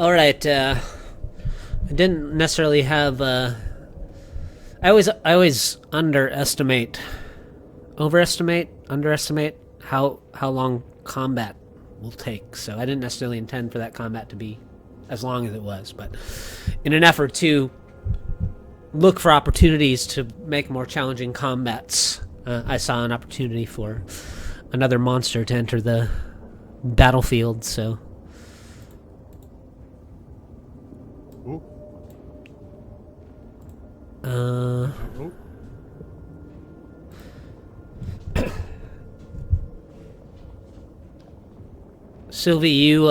All right. I didn't necessarily have. I always underestimate how long combat will take. So I didn't necessarily intend for that combat to be as long as it was, but in an effort to look for opportunities to make more challenging combats, I saw an opportunity for another monster to enter the battlefield. So. Ooh. Ooh. Sylvie, you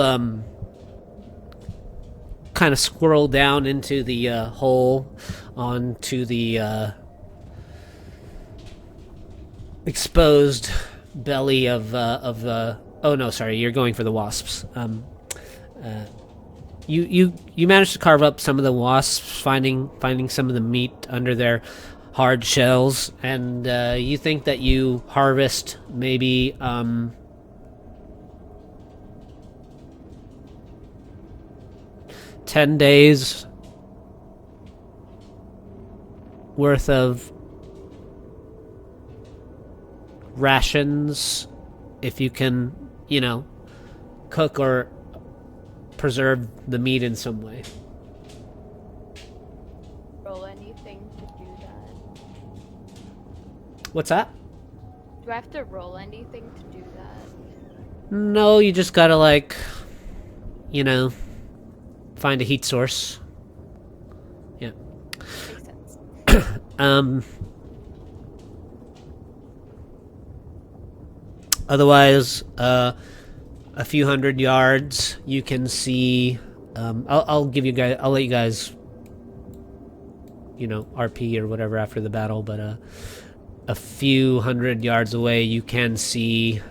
kind of squirrel down into the hole onto the exposed belly of the. Oh no, sorry, you're going for the wasps. You managed to carve up some of the wasps, finding some of the meat under their hard shells, and you think that you harvest maybe 10 days worth of rations if you can, cook or preserve the meat in some way. Roll anything to do that? What's that? Do I have to roll anything to do that? No, you just gotta find a heat source. Yeah. Makes sense. Otherwise, a few hundred yards, you can see. I'll give you guys. I'll let you guys, RP or whatever after the battle. But a few hundred yards away, you can see.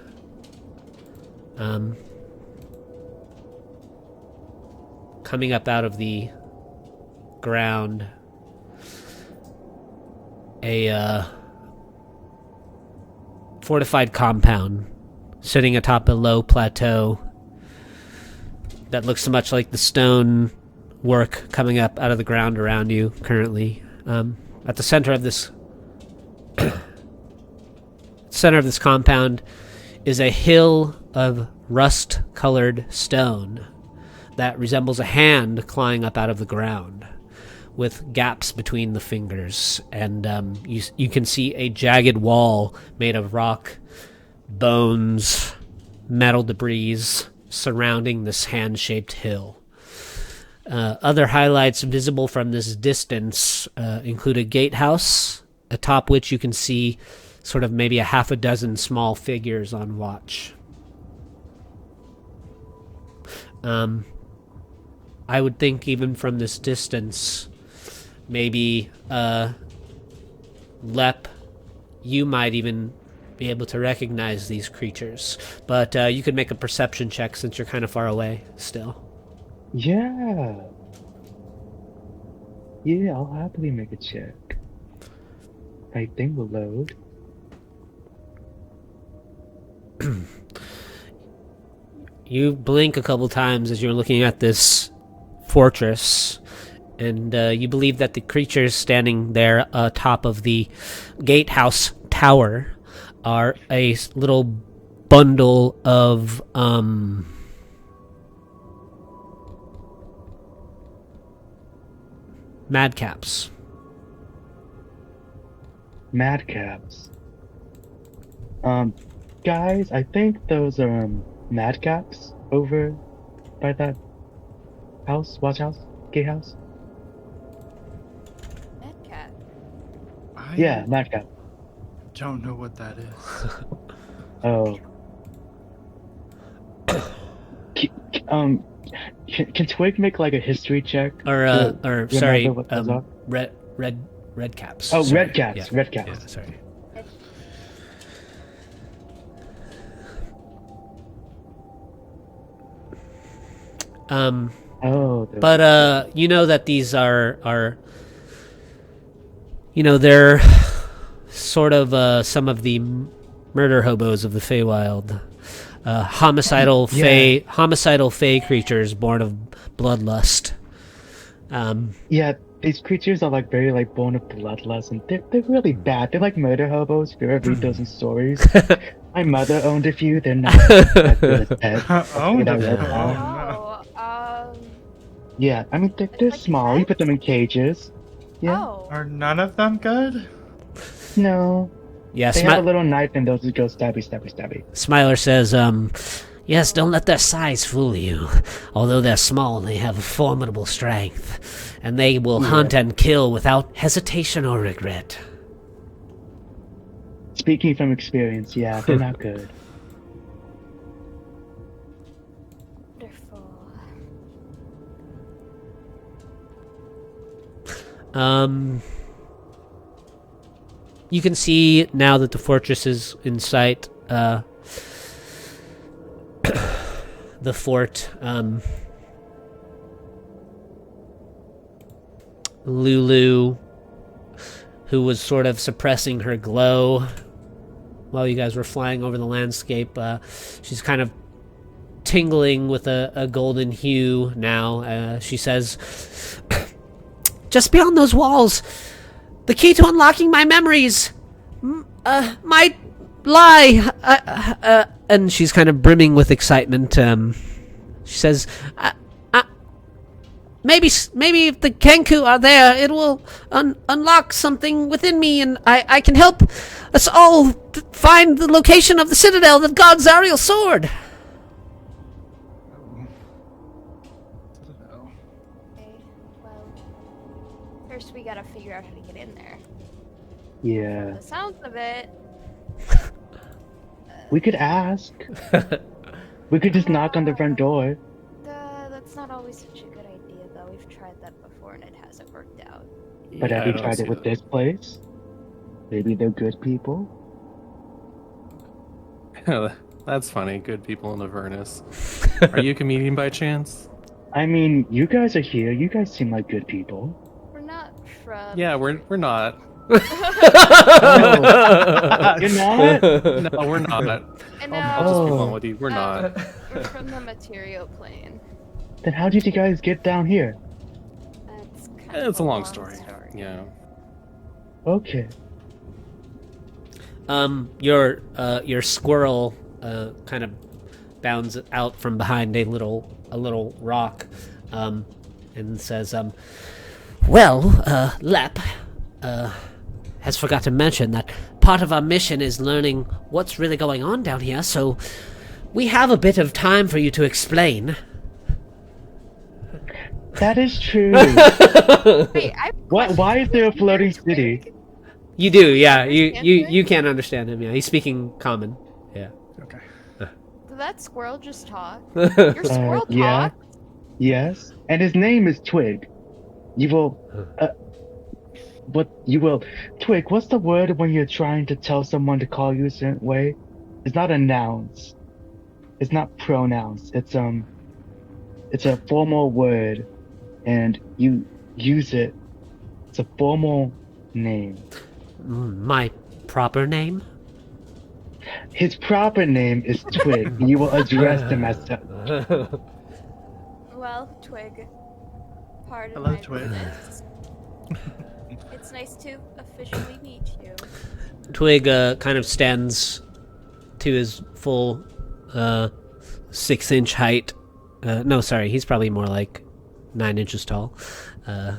Coming up out of the ground, a fortified compound sitting atop a low plateau that looks so much like the stone work coming up out of the ground around you currently. At the center of this compound is a hill of rust-colored stone that resembles a hand clawing up out of the ground, with gaps between the fingers, and you can see a jagged wall made of rock, bones, metal debris surrounding this hand-shaped hill. Other highlights visible from this distance include a gatehouse, atop which you can see sort of maybe a half a dozen small figures on watch. I would think even from this distance, maybe Lep, you might even be able to recognize these creatures. But you could make a perception check since you're kind of far away still. Yeah, I'll happily make a check. I think we'll load. You blink a couple times as you're looking at this fortress, and you believe that the creatures standing there atop of the gatehouse tower are a little bundle of madcaps. Madcaps. Guys, I think those are madcaps over by that house, watch house, gatehouse. Mad cat. Yeah, madcap. Don't know what that is. Oh. Can Twig make like a history check? Or sorry, what those are? red caps. Oh, sorry. red caps. Yeah. Red caps. Yeah, sorry. But you know that these are they're sort of some of the murder hobos of the Feywild. homicidal Yeah. fey creatures born of bloodlust. Yeah, these creatures are like very like born of bloodlust, and they're really bad. They're like murder hobos. If you ever read those in stories, my mother owned a few. They're not that good as pets. I'll tell you Owned that a right few. now. Oh, no. Yeah, I mean It's they're like small. You put them in pets? cages. Yeah. Oh. Are none of them good? No. Yeah, They have a little knife and those just go stabby, stabby, stabby. Smiler says, yes, don't let their size fool you. Although they're small, they have formidable strength, and they will hunt and kill without hesitation or regret. Speaking from experience, yeah, they're not good. Wonderful. You can see now that the fortress is in sight, the fort, Lulu, who was sort of suppressing her glow while you guys were flying over the landscape, she's kind of tingling with a golden hue now. She says, just beyond those walls, the key to unlocking my memories might lie. And she's kind of brimming with excitement. She says, maybe if the Kenku are there, it will unlock something within me, and I can help us all find the location of the citadel that guards Zariel's sword. Okay, well, first we gotta figure out how to get in there. Yeah. The sounds of it. We could ask. We could just knock on the front door. That's not always such a good idea, though. We've tried that before and it hasn't worked out. But Yeah, have I you don't tried see it with that. this place? Maybe they're good people? That's funny. Good people in Avernus. Are you a comedian by chance? I mean, you guys are here. You guys seem like good people. We're not from. Yeah, we're not. Oh, you're not? No, we're not. And I'll just be Oh. blunt with you. We're not. We're from the material plane. Then how did you guys get down here? That's kind of It's a long story. Yeah. Okay. Your squirrel kind of bounds out from behind a little rock, and says, well, Lep has forgot to mention that part of our mission is learning what's really going on down here, so we have a bit of time for you to explain. That is true. Wait, Why is there a floating city? You do, yeah. Understand You him? can't understand him, yeah. He's speaking common. Yeah. Okay. Did that squirrel just talk? Your squirrel Yeah. talk? Yes. And his name is Twig. You will Twig, what's the word when you're trying to tell someone to call you a certain way? It's not a nouns. It's not pronouns. It's a formal word and you use it. It's a formal name. My proper name? His proper name is Twig, and you will address him as such. Well, Twig. Pardon Hello, my Twig. rudeness. It's nice to officially meet you. Twig kind of stands to his full 6-inch height. No, sorry, he's probably more like 9 inches tall. How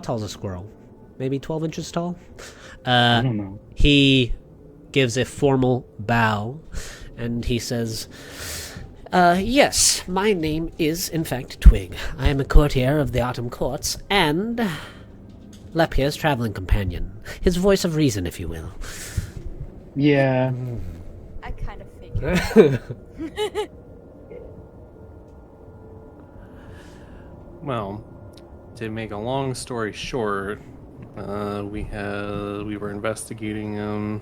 tall is a squirrel? Maybe 12 inches tall? I don't know. He gives a formal bow, and he says, yes, my name is, in fact, Twig. I am a courtier of the Autumn Courts, and Lepier's traveling companion. His voice of reason, if you will. Yeah. I kind of figured. Well, to make a long story short, we were investigating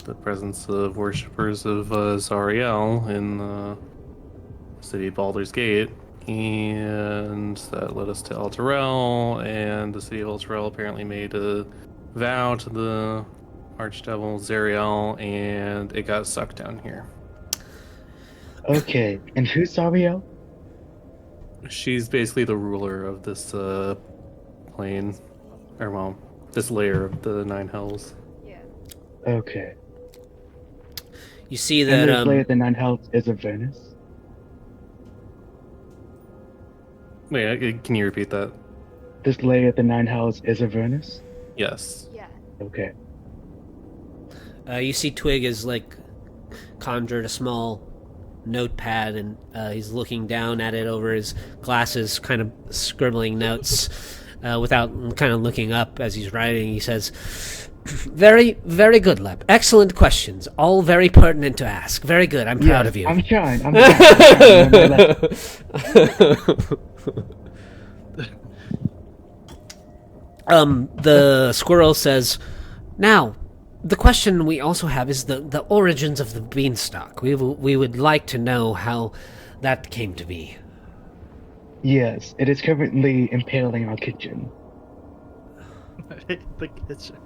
the presence of worshippers of Zariel in the city of Baldur's Gate, and that led us to Elturel, and the city of Elturel apparently made a vow to the Archdevil, Zariel, and it got sucked down here. Okay, and who's Zariel? She's basically the ruler of this plane, or well, this layer of the Nine Hells. Yeah. Okay. You see And that this layer of the Nine Hells is Avernus? Wait, can you repeat that? This layer of the Nine Hells is Avernus? Yes. Yeah. Okay. you see Twig has conjured a small notepad, and he's looking down at it over his glasses, kind of scribbling notes without kind of looking up as he's writing. He says, "Very, very good, Lep. Excellent questions. All very pertinent to ask. Very good. I'm proud of you." I'm trying. The squirrel says, "Now, the question we also have is the origins of the beanstalk. We would like to know how that came to be." Yes, it is currently impaling our kitchen. The kitchen.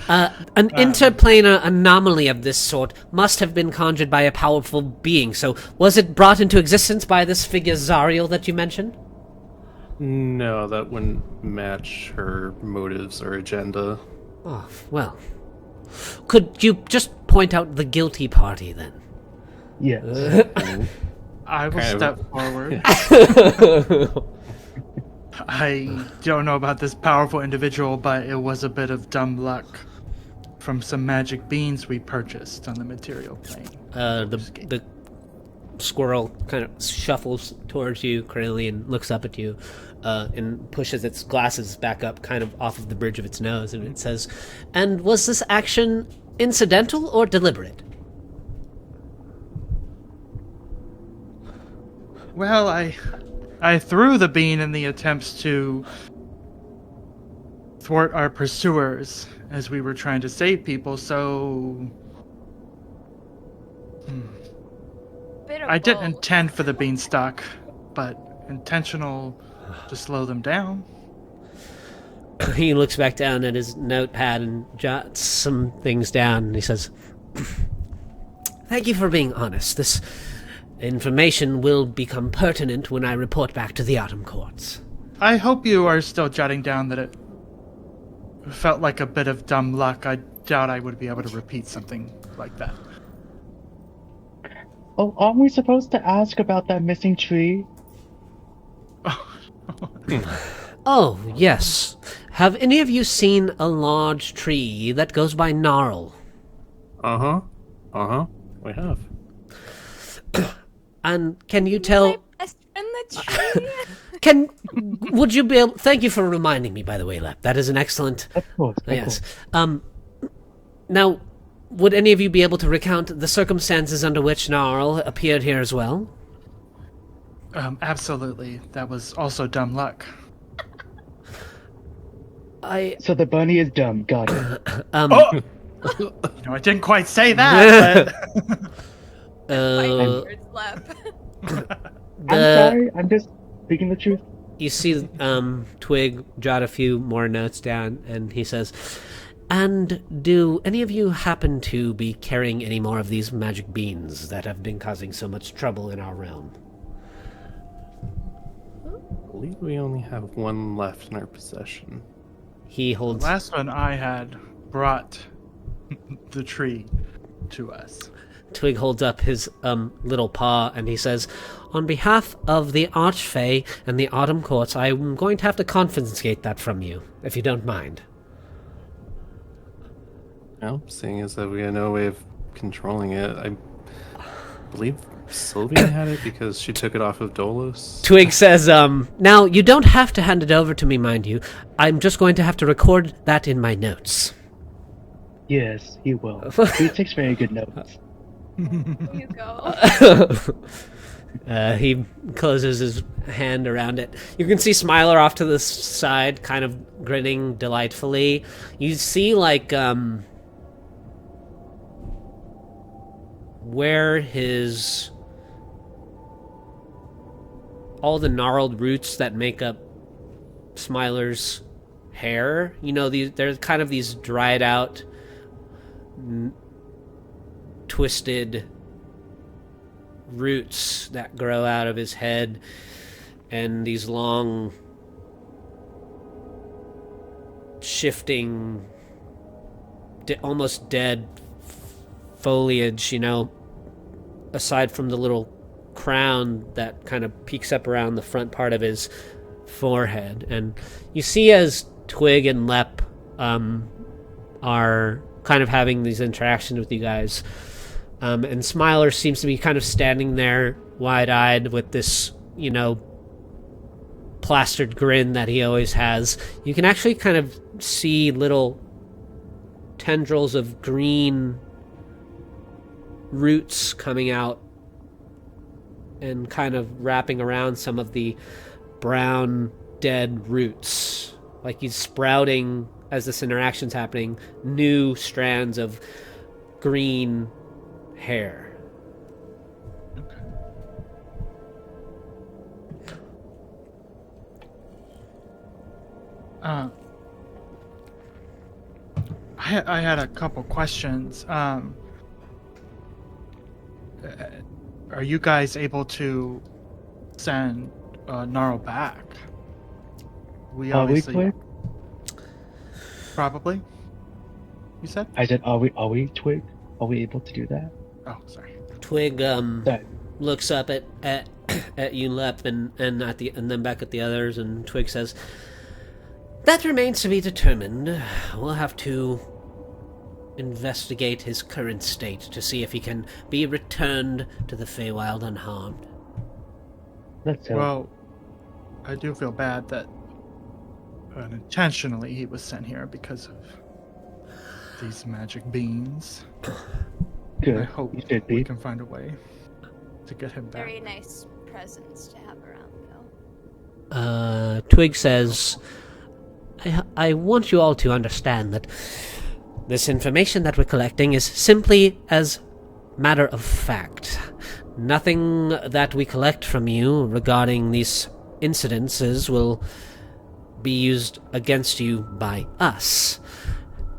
An interplanar anomaly of this sort must have been conjured by a powerful being. So, was it brought into existence by this figure Zariel that you mentioned? No, that wouldn't match her motives or agenda. Oh, well. Could you just point out the guilty party, then? Yes. I will Kind of. step forward. I don't know about this powerful individual, but it was a bit of dumb luck from some magic beans we purchased on the material plane. The squirrel kind of shuffles towards you, Corelli, and looks up at you, and pushes its glasses back up, kind of off of the bridge of its nose, and it says, "And was this action incidental or deliberate?" Well, I threw the bean in the attempts to thwart our pursuers as we were trying to save people, so Bit of I didn't both. intend for the beanstalk, but intentional to slow them down. He looks back down at his notepad and jots some things down, and he says, "Thank you for being honest. This information will become pertinent when I report back to the Autumn Courts." I hope you are still jotting down that it felt like a bit of dumb luck. I doubt I would be able to repeat something like that. Oh, aren't we supposed to ask about that missing tree? Oh, yes. Have any of you seen a large tree that goes by Gnarl? We have. And can you tell... My best friend, the tree. Would you be able... Thank you for reminding me, by the way, Lep. That is an excellent... Of course. Of Yes. course. Now, would any of you be able to recount the circumstances under which Gnarl appeared here as well? Absolutely. That was also dumb luck. So the bunny is dumb. Got it. I didn't quite say that, but My words left. I'm sorry. I'm just speaking the truth. You see Twig jot a few more notes down, and he says, "And do any of you happen to be carrying any more of these magic beans that have been causing so much trouble in our realm?" I believe we only have one left in our possession. He the holds... last one I had brought the tree to us. Twig holds up his little paw, and he says, "On behalf of the Archfey and the Autumn Courts, I'm going to have to confiscate that from you, if you don't mind." Well, seeing as that we had no way of controlling it, I believe Sylvia had it because she took it off of Dolos. Twig says, "Now, you don't have to hand it over to me, mind you. I'm just going to have to record that in my notes." Yes, he will. He takes very good notes. There you go. He closes his hand around it. You can see Smiler off to the side, kind of grinning delightfully. You see, where his... all the gnarled roots that make up Smiler's hair, there's kind of these dried out twisted roots that grow out of his head, and these long, shifting, almost dead foliage, aside from the little crown that kind of peeks up around the front part of his forehead. And you see as Twig and Lep are kind of having these interactions with you guys, and Smiler seems to be kind of standing there wide-eyed with this, plastered grin that he always has. You can actually kind of see little tendrils of green roots coming out and kind of wrapping around some of the brown, dead roots. Like he's sprouting, as this interaction's happening, new strands of green hair. Okay. I had a couple questions. Are you guys able to send Gnarl back? We obviously Twig? probably. You said? I said, are we Twig? Are we able to do that? Oh, sorry. Twig Sorry. looks up at you, Lep, and then back at the others, and Twig says, "That remains to be determined. We'll have to investigate his current state to see if he can be returned to the Feywild unharmed." Let's hope. Well, I do feel bad that unintentionally he was sent here because of these magic beans. Good. I hope You should we be. can find a way to get him back. Very nice presents to have around, though. Twig says, I want you all to understand that this information that we're collecting is simply as matter of fact. Nothing that we collect from you regarding these incidences will be used against you by us.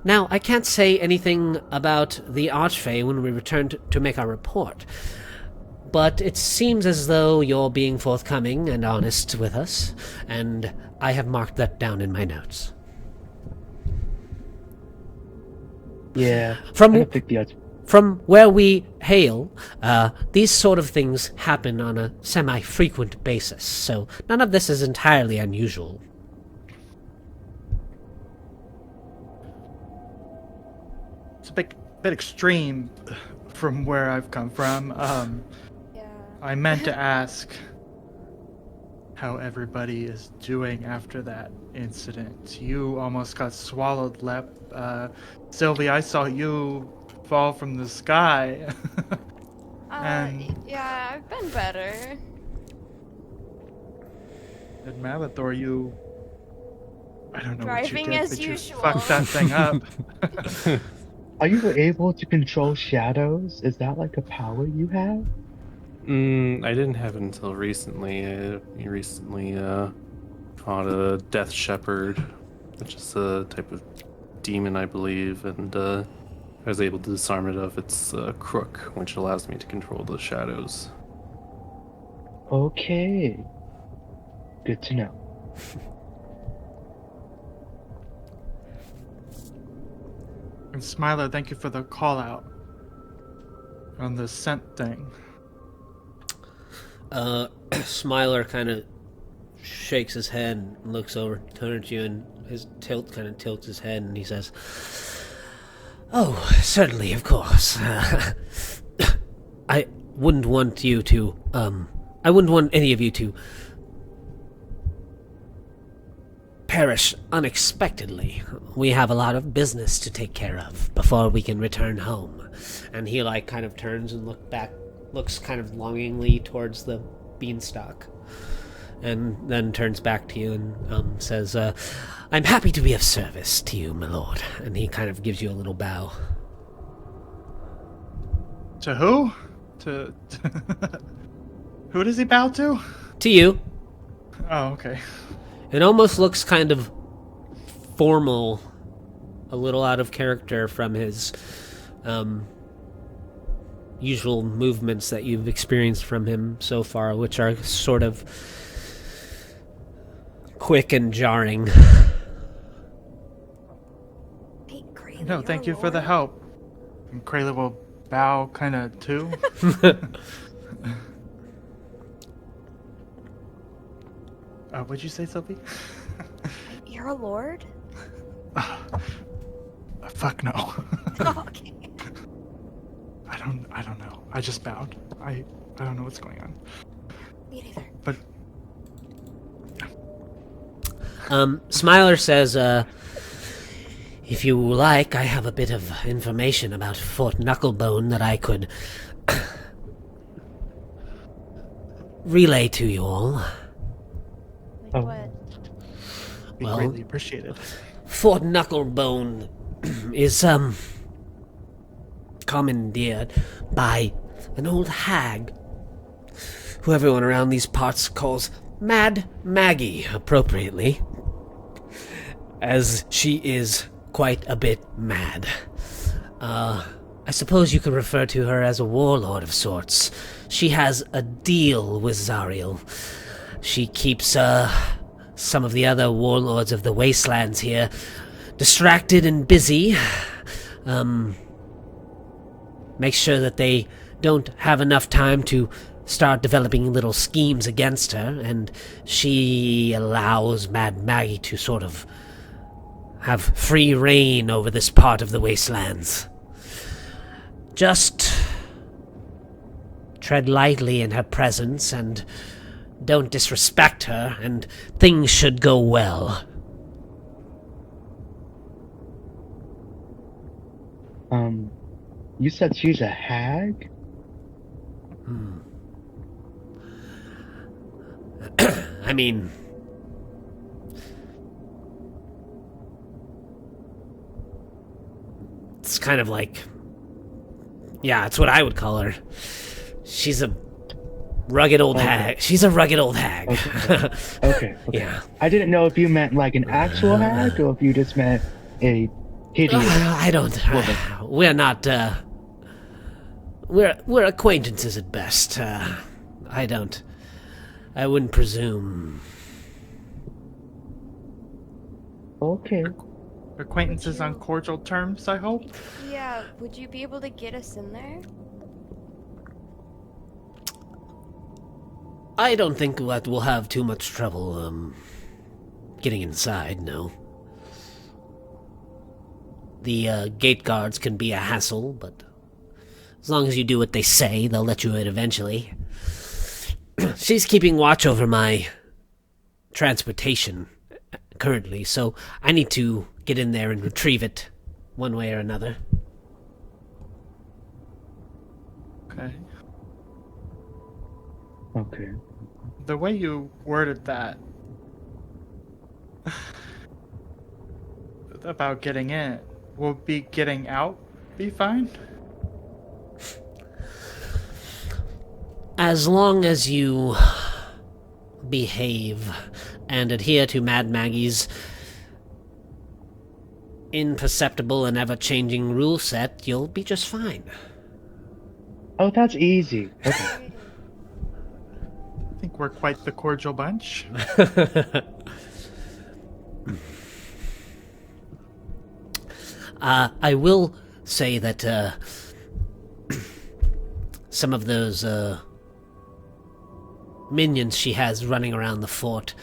Now, I can't say anything about the Archfey when we return to make our report, but it seems as though you're being forthcoming and honest with us, and I have marked that down in my notes. Yeah. From I don't think the odds. From where we hail, these sort of things happen on a semi-frequent basis, so none of this is entirely unusual. It's a bit extreme from where I've come from. Yeah. I meant to ask how everybody is doing after that incident. You almost got swallowed, Lep. Sylvie, I saw you fall from the sky. And- Yeah, I've been better. And Malathor, I don't know Driving what you did, as but usual. you fucked that thing up. Are you able to control shadows? Is that like a power you have? I didn't have it until recently. We recently fought a Death Shepherd, which is a type of demon, I believe, and I was able to disarm it of its crook, which allows me to control the shadows. Okay. Good to know. And Smiler, thank you for the call out on the scent thing. Smiler kind of shakes his head and looks over, turns to you, and his tilts his head, and he says, "Oh, certainly, of course. I wouldn't want you to, I wouldn't want any of you to perish unexpectedly. We have a lot of business to take care of before we can return home." And he kind of turns and looks kind of longingly towards the beanstalk, and then turns back to you and says, "I'm happy to be of service to you, my lord." And he kind of gives you a little bow. To who? To who does he bow to? To you. Oh, okay. It almost looks kind of formal, a little out of character from his usual movements that you've experienced from him so far, which are sort of quick and jarring. Hey, Krayley, No, thank you you're a for the lord? help. And Krayla will bow kind of too. What'd you say, Sylvie? You're a lord? Fuck no. Okay. I don't know. I just bowed. I don't know what's going on. Me neither. But Smiler says, if you like, I have a bit of information about Fort Knucklebone that I could relay to you all. Like Oh. what? be Well- greatly appreciated. Fort Knucklebone is, commandeered by an old hag, who everyone around these parts calls Mad Maggie, appropriately, as she is quite a bit mad. I suppose you could refer to her as a warlord of sorts. She has a deal with Zariel. She keeps, some of the other warlords of the wastelands here distracted and busy. Make sure that they don't have enough time to start developing little schemes against her, and she allows Mad Maggie to sort of have free reign over this part of the wastelands. Just tread lightly in her presence and don't disrespect her, and things should go well. You said she's a hag? I mean, it's kind of like, yeah, it's what I would call her. She's a rugged old hag. She's a rugged old hag. Okay. Yeah. I didn't know if you meant like an actual hag or if you just meant a hideous. I don't. We're not. We're acquaintances at best. I don't. I wouldn't presume. Okay. Acquaintances on cordial terms, I hope. Yeah, would you be able to get us in there? I don't think that we'll have too much trouble getting inside. No. The gate guards can be a hassle, but as long as you do what they say, they'll let you in eventually. She's keeping watch over my transportation currently, so I need to get in there and retrieve it one way or another. Okay. Okay. The way you worded that about getting in, will be getting out be fine? As long as you behave and adhere to Mad Maggie's imperceptible and ever-changing rule set, you'll be just fine. Oh, that's easy. Okay. I think we're quite the cordial bunch. I will say that some of those minions she has running around the fort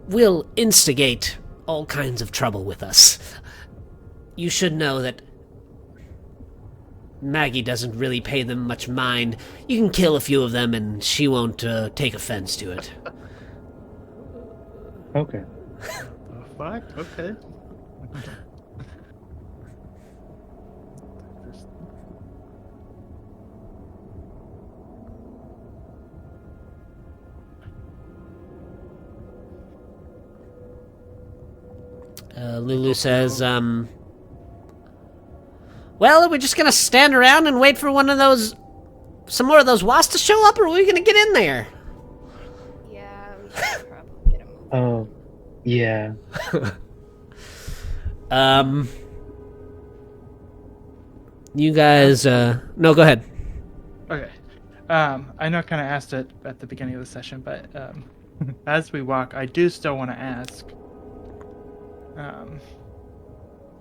will instigate all kinds of trouble with us. You should know that Maggie doesn't really pay them much mind. You can kill a few of them and she won't take offense to it. Okay. The fuck? Okay. Lulu says, well, are we just gonna stand around and wait for some more of those wasps to show up, or are we gonna get in there? Yeah, we should probably get him. Oh, yeah. You guys, no, go ahead. Okay. I know I kind of asked it at the beginning of the session, but as we walk, I do still want to ask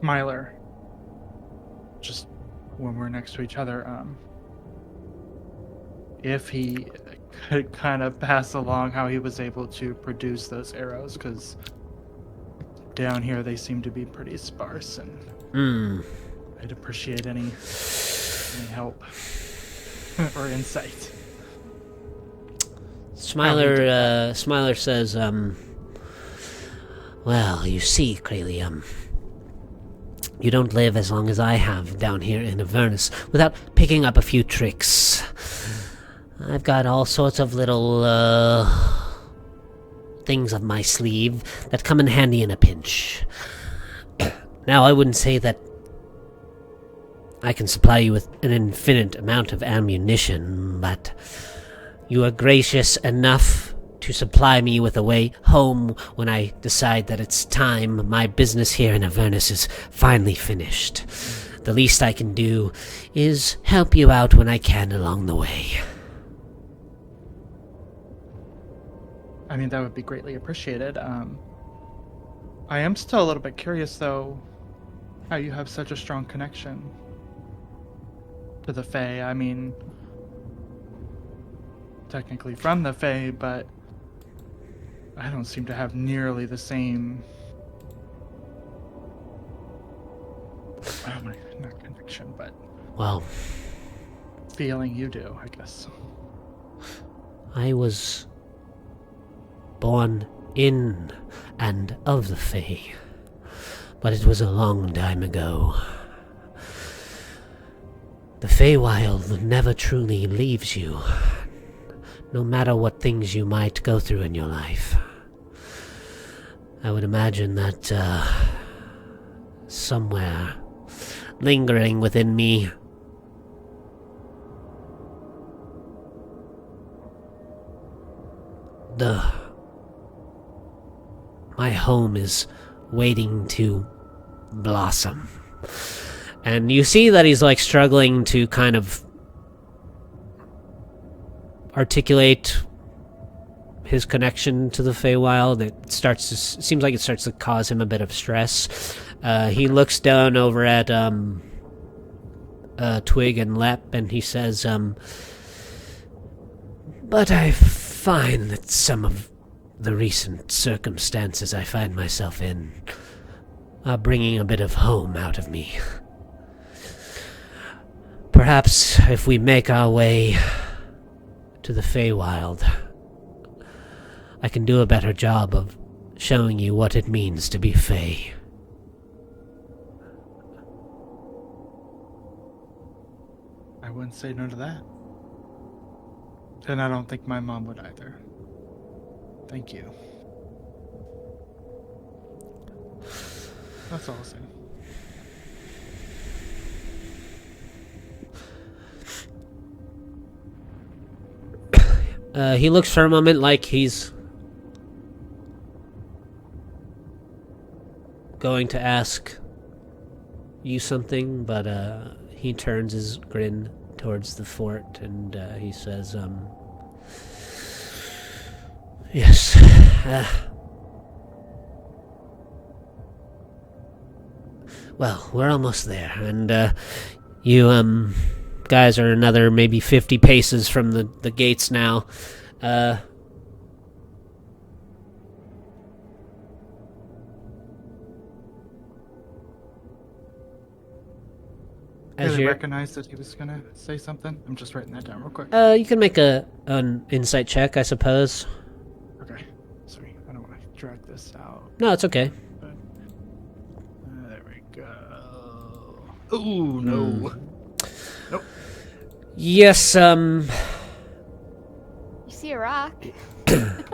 Myler, just when we're next to each other, if he could kind of pass along how he was able to produce those arrows, because down here they seem to be pretty sparse, and I'd appreciate any help or insight. Smiler says, well, you see, Kralie, you don't live as long as I have down here in Avernus without picking up a few tricks. I've got all sorts of little, things up my sleeve that come in handy in a pinch. Now, I wouldn't say that I can supply you with an infinite amount of ammunition, but you are gracious enough to supply me with a way home when I decide that it's time my business here in Avernus is finally finished. The least I can do is help you out when I can along the way. I mean, that would be greatly appreciated. I am still a little bit curious, though, how you have such a strong connection to the Fae. I mean, technically from the Fae, but I don't seem to have nearly the same... not connection, but... Well, feeling you do, I guess. I was born in and of the Fae, but it was a long time ago. The Feywild never truly leaves you, no matter what things you might go through in your life. I would imagine that, somewhere, lingering within me, my home is waiting to blossom. And you see that he's like struggling to kind of articulate his connection to the Feywild. Seems like it starts to cause him a bit of stress. He looks down over at Twig and Lep, and he says, but I find that some of the recent circumstances I find myself in are bringing a bit of home out of me. Perhaps if we make our way to the Feywild, I can do a better job of showing you what it means to be Fey. I wouldn't say no to that. And I don't think my mom would either. Thank you. That's all I'll say. He looks for a moment like he's going to ask you something, but he turns his grin towards the fort and he says, yes, well, we're almost there, and you guys are another maybe 50 paces from the gates now. As you recognized that he was gonna say something. I'm just writing that down real quick. You can make an insight check, I suppose. Okay. Sorry, I don't want to drag this out. No, it's okay. But, there we go. Ooh, no. Nope. Yes, You see a rock? Can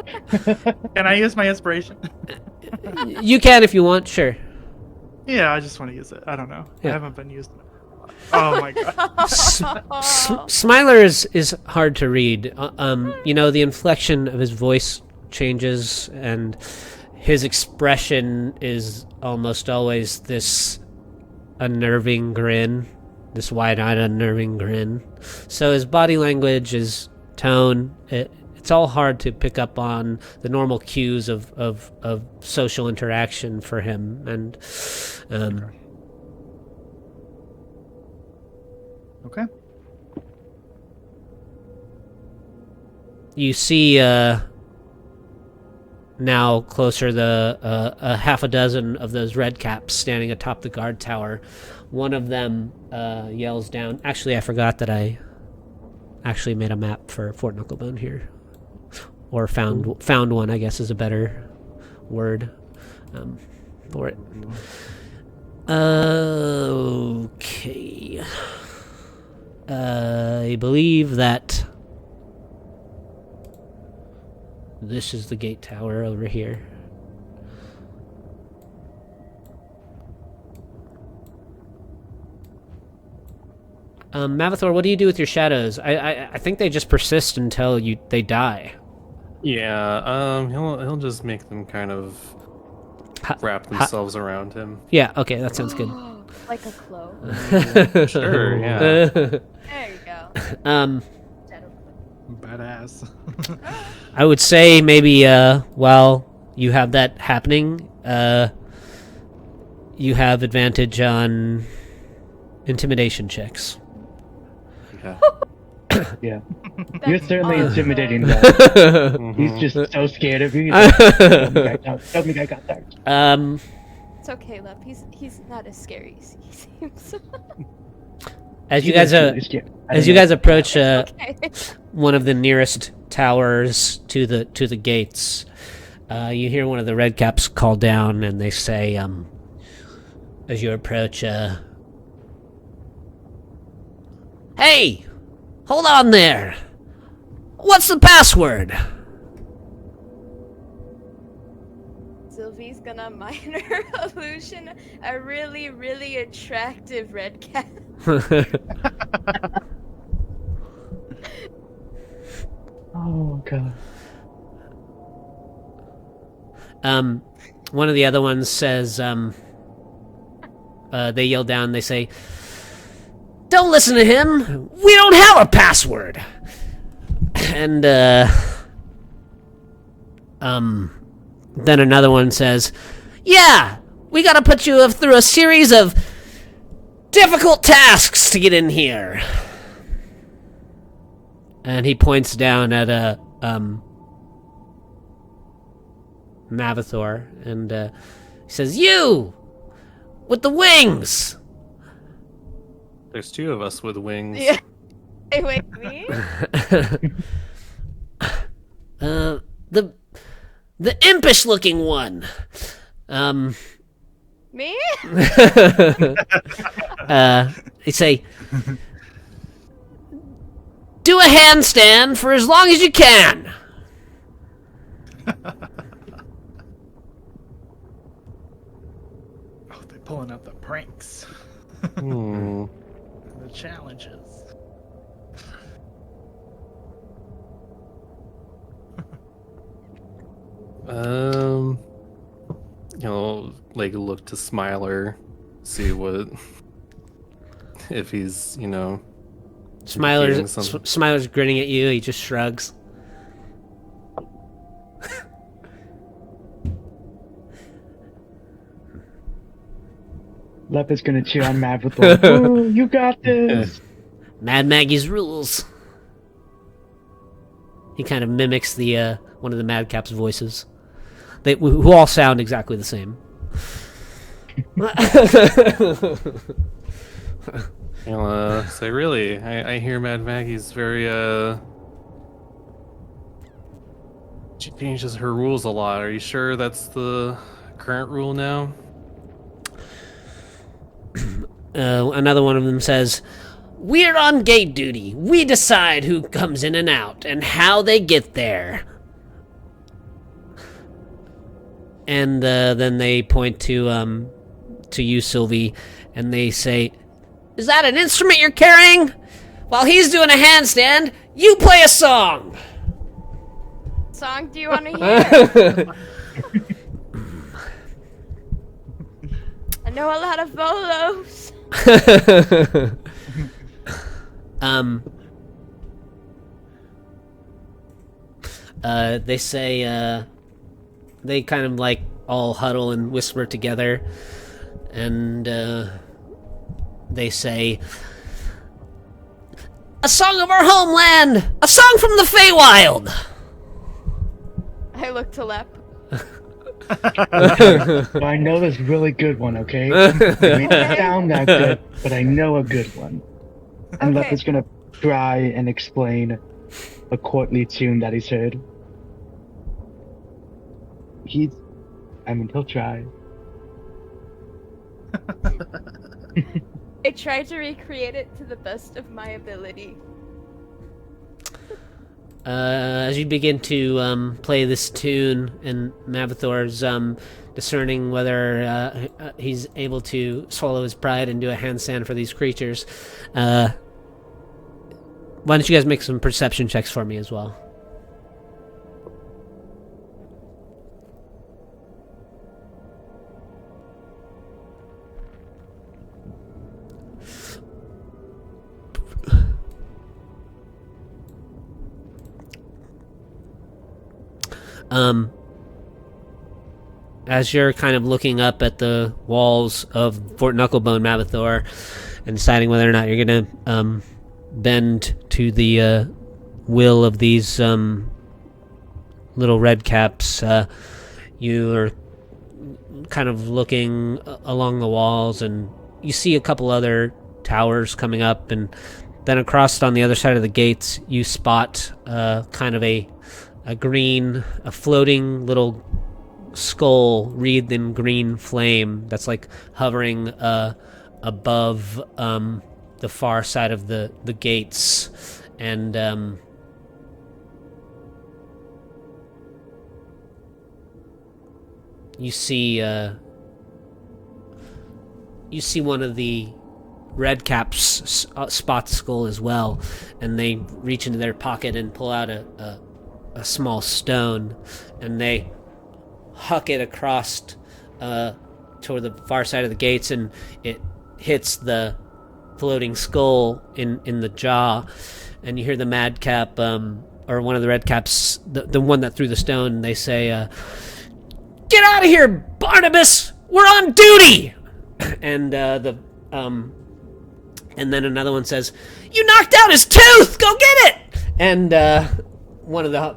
I use my inspiration? you can if you want, sure. Yeah, I just want to use it. I don't know. Yeah. I haven't been using it. Oh my god. Smiler is hard to read. The inflection of his voice changes, and his expression is almost always this unnerving grin. this wide-eyed, unnerving grin. So his body language, his tone, it's all hard to pick up on the normal cues of social interaction for him. And Okay. you see now closer a half a dozen of those red caps standing atop the guard tower. One of them yells down. Actually, I forgot that I actually made a map for Fort Knucklebone here. Or found one, I guess, is a better word for it. Okay. I believe that this is the gate tower over here. Mavathor, what do you do with your shadows? I think they just persist until they die. Yeah, he'll just make them kind of wrap themselves around him. Yeah, okay, that sounds good. Like a cloak. Sure, yeah. There you go. Badass. I would say maybe while you have that happening, you have advantage on intimidation checks. Yeah. Yeah. You're certainly awesome. intimidating that. He's just so scared of you. Tell me I got that. It's okay, love. He's not as scary as he seems. As you guys approach Okay. one of the nearest towers to the gates, you hear one of the redcaps call down, and they say, as you approach, "Hey, hold on there. What's the password?" Sylvie's gonna minor illusion a really, really attractive red cat. Oh god. One of the other ones says, they yell down, they say, "Don't listen to him! We don't have a password!" And, then another one says, "Yeah, we gotta put you through a series of difficult tasks to get in here." And he points down at Mavathor, and he says, "You! With the wings!" There's two of us with wings. Yeah. Hey, wait, me? The impish-looking one. Me? They say, "Do a handstand for as long as you can." Oh, they're pulling up the pranks. Hmm. The challenges. Look to Smiler, see what if he's, feeling some- Smiler's grinning at you. He just shrugs. Leopard's gonna cheer on Mavathor. Ooh, you got this. Mad Maggie's rules. He kind of mimics the one of the Madcap's voices. Who all sound exactly the same. So really, I hear Mad Maggie's very she changes her rules a lot. Are you sure that's the current rule now? Another one of them says, "We're on gate duty. We decide who comes in and out and how they get there." And then they point to you, Sylvie, and they say, "Is that an instrument you're carrying? While he's doing a handstand, you play a song." Song do you want to hear? I know a lot of bolos. They say, they kind of like all huddle and whisper together, and they say, "A song of our homeland! A song from the Feywild!" I look to Lep. But I know this really good one, okay? It may not sound that good, but I know a good one. And Lep Okay. is gonna try and explain a courtly tune that he's heard. He'll try. I tried to recreate it to the best of my ability. As you begin to play this tune, and Mavathor's discerning whether he's able to swallow his pride and do a handstand for these creatures, why don't you guys make some perception checks for me as well? As you're kind of looking up at the walls of Fort Knucklebone, Mavathor, and deciding whether or not you're going to bend to the will of these little red caps, you are kind of looking along the walls, and you see a couple other towers coming up, and then across on the other side of the gates, you spot kind of a floating little skull wreathed in green flame that's like hovering above the far side of the gates, and you see one of the red caps spot the skull as well, and they reach into their pocket and pull out a small stone, and they huck it across toward the far side of the gates, and it hits the floating skull in the jaw, and you hear the madcap, or one of the red caps, the one that threw the stone, they say, "Get out of here, Barnabas! We're on duty!" And and then another one says, "You knocked out his tooth! Go get it!" And one of the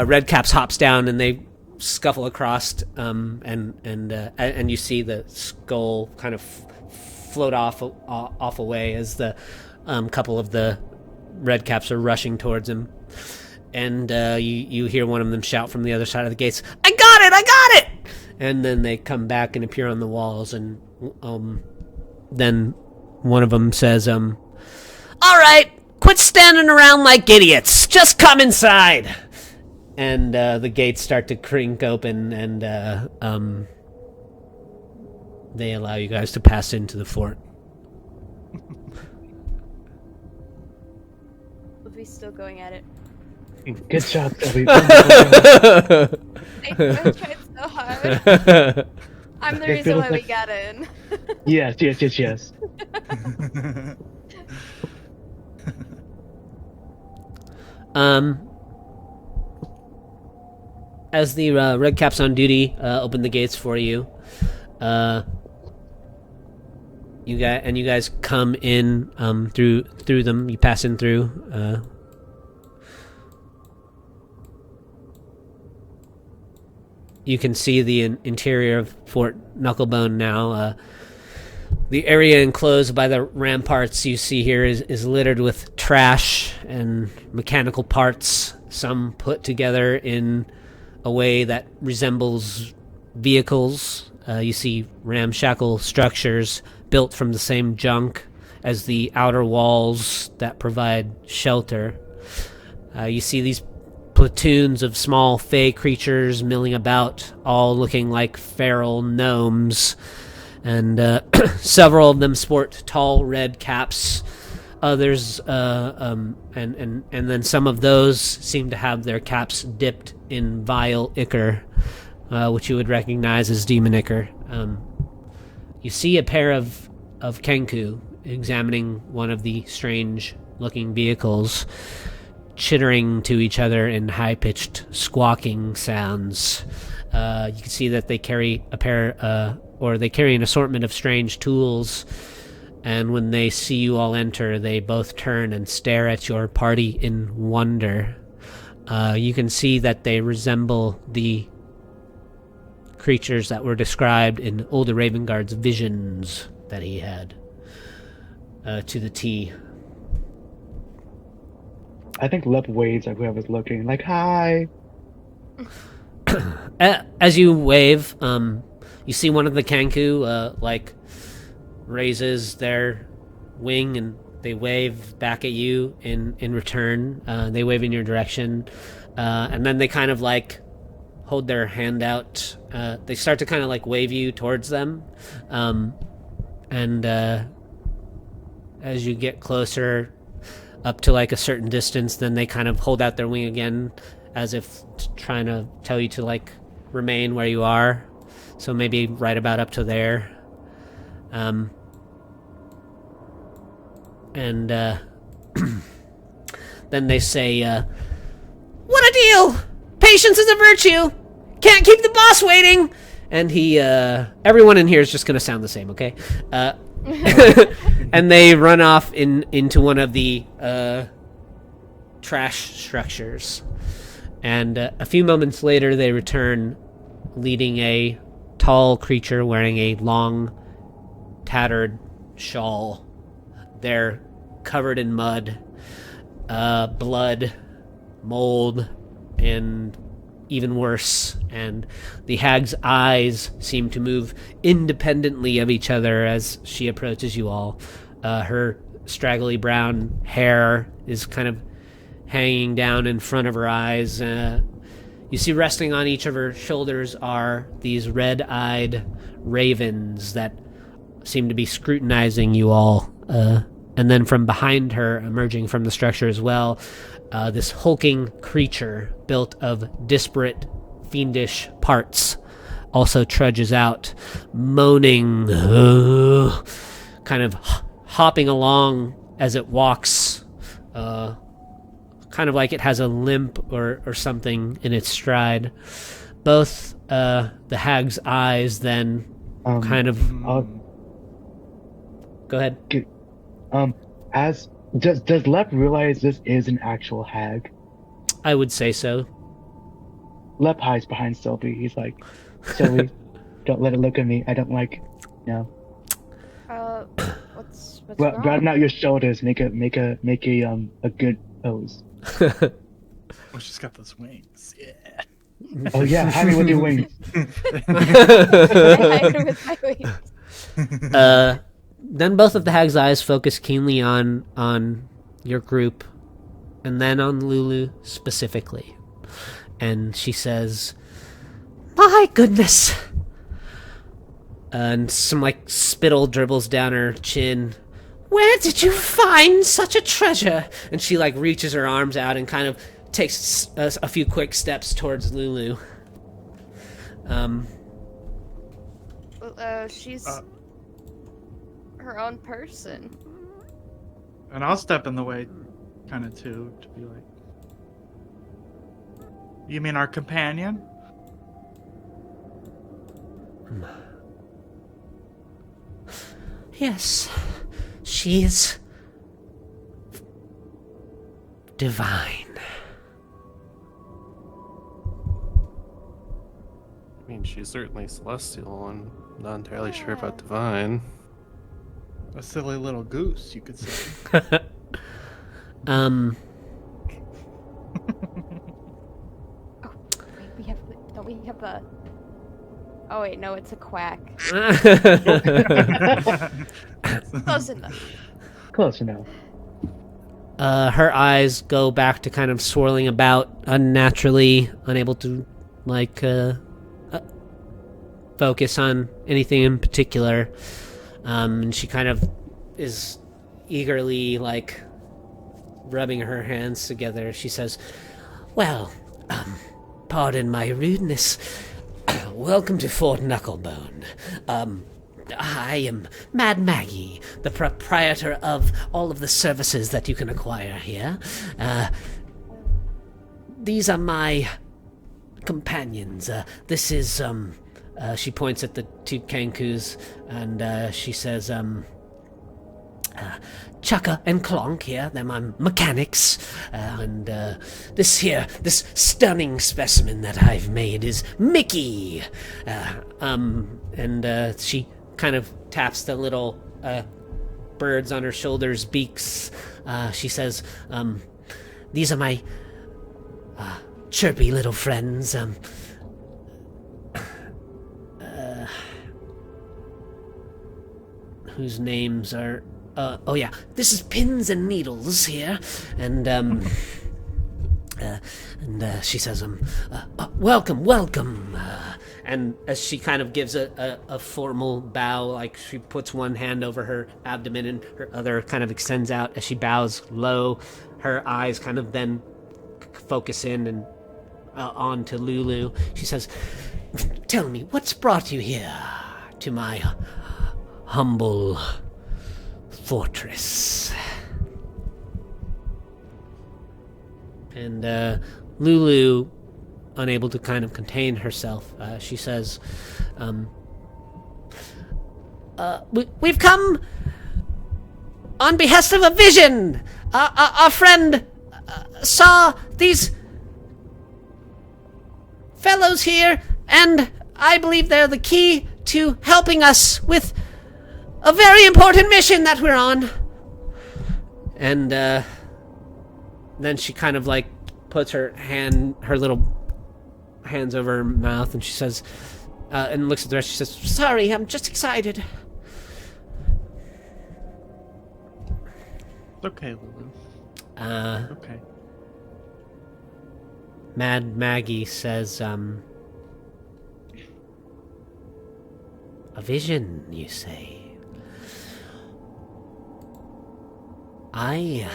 red caps hops down, and they scuffle across, and you see the skull kind of float off away as the couple of the red caps are rushing towards him, and you hear one of them shout from the other side of the gates, I got it! And then they come back and appear on the walls, and then one of them says, all right, quit standing around like idiots, just come inside. And the gates start to crink open, and they allow you guys to pass into the fort. Luffy's still going at it. Good job, Toby. They both tried so hard. I'm the reason why we got in. Yes. As the red caps on duty open the gates for you, you guys come in through them. You pass in through. You can see the interior of Fort Knucklebone now. The area enclosed by the ramparts you see here is littered with trash and mechanical parts, some put together in a way that resembles vehicles. You see ramshackle structures built from the same junk as the outer walls that provide shelter. You see these platoons of small fey creatures milling about, all looking like feral gnomes, and several of them sport tall red caps. Others, and then some of those seem to have their caps dipped in vile ichor, which you would recognize as demon ichor. You see a pair of Kenku examining one of the strange-looking vehicles, chittering to each other in high-pitched squawking sounds. You can see that they carry they carry an assortment of strange tools, and when they see you all enter, they both turn and stare at your party in wonder. You can see that they resemble the creatures that were described in Older Ravengard's visions that he had, to the T. I think Lep waves at whoever's looking, like, hi. As you wave, you see one of the Kanku, raises their wing and they wave back at you in return. They wave in your direction, and then they kind of hold their hand out. They start to kind of wave you towards them, and as you get closer up to a certain distance, then they kind of hold out their wing again, as if trying to tell you to remain where you are. So maybe right about up to there. And then they say, "What a deal! Patience is a virtue! Can't keep the boss waiting!" And everyone in here is just going to sound the same, okay? And they run off into one of the trash structures. And a few moments later, they return, leading a tall creature wearing a long, tattered shawl. They're covered in mud, blood, mold, and even worse. And the hag's eyes seem to move independently of each other as she approaches you all. Her straggly brown hair is kind of hanging down in front of her eyes. You see resting on each of her shoulders are these red-eyed ravens that seem to be scrutinizing you all. And then from behind her, emerging from the structure as well, this hulking creature built of disparate, fiendish parts also trudges out, moaning, kind of hopping along as it walks, kind of like it has a limp or something in its stride. Both the hag's eyes then kind of... Go ahead. Does Lep realize this is an actual hag? I would say so. Lep hides behind Sylvie. He's like, Sylvie, don't let it look at me. I don't like, no. What's wrong? Broaden out your shoulders. Make a good pose. Oh, she's got those wings. Yeah. Oh yeah, hide me with your wings. I hide with my wings. Then both of the hag's eyes focus keenly on your group, and then on Lulu specifically. And she says, "My goodness!" And some spittle dribbles down her chin. "Where did you find such a treasure?" And she reaches her arms out and kind of takes a few quick steps towards Lulu. She's her own person. And I'll step in the way, kind of too, to be like, "You mean our companion?" Yes, she is divine. I mean, she's certainly celestial. I'm not entirely sure about divine. A silly little goose, you could say. Oh, wait, don't we have a... Oh wait, no, it's a quack. Close enough. Close enough. Her eyes go back to kind of swirling about unnaturally, unable to focus on anything in particular. And she kind of is eagerly rubbing her hands together. She says, "Well, pardon my rudeness. Welcome to Fort Knucklebone. I am Mad Maggie, the proprietor of all of the services that you can acquire here. These are my companions. This is, she points at the two Kankus, and she says, Chukka and Clonk here, they're my mechanics, and this stunning specimen that I've made is Mickey. She kind of taps the little birds on her shoulders' beaks. She says, these are my chirpy little friends. Whose names are... this is Pins and Needles here, and she says, welcome, and as she kind of gives a formal bow, like she puts one hand over her abdomen and her other kind of extends out as she bows low, her eyes kind of then focus in and on to Lulu. She says, tell me, what's brought you here to my humble fortress? And Lulu, unable to kind of contain herself, she says, we've come on behest of a vision. Our friend saw these fellows here, and I believe they're the key to helping us with a very important mission that we're on. And then she kind of like puts her little hands over her mouth, and she says, and looks at the rest. She says, sorry, I'm just excited. It's okay, Lulu. Okay. Mad Maggie says, a vision, you say? I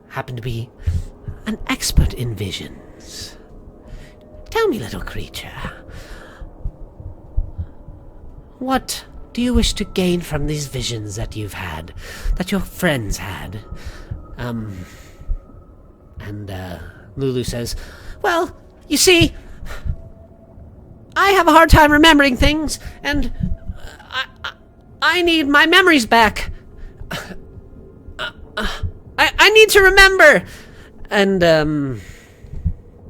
happen to be an expert in visions. Tell me, little creature, what do you wish to gain from these visions that you've had, that your friends had? Lulu says, well, you see, I have a hard time remembering things, and I need my memories back. I need to remember. And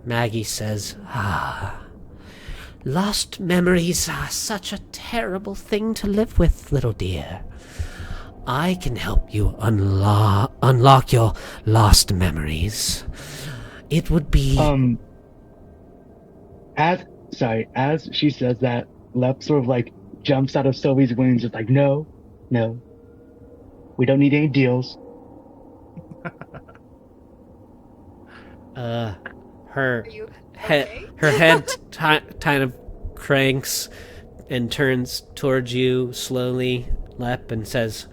Maggie says, lost memories are such a terrible thing to live with, little dear. I can help you unlock your lost memories. It would be... As she says that, Lep sort of like jumps out of Sylvie's wings, just like, no, we don't need any deals. Her You head, okay? her head kind of cranks and turns towards you slowly, Lep, and says,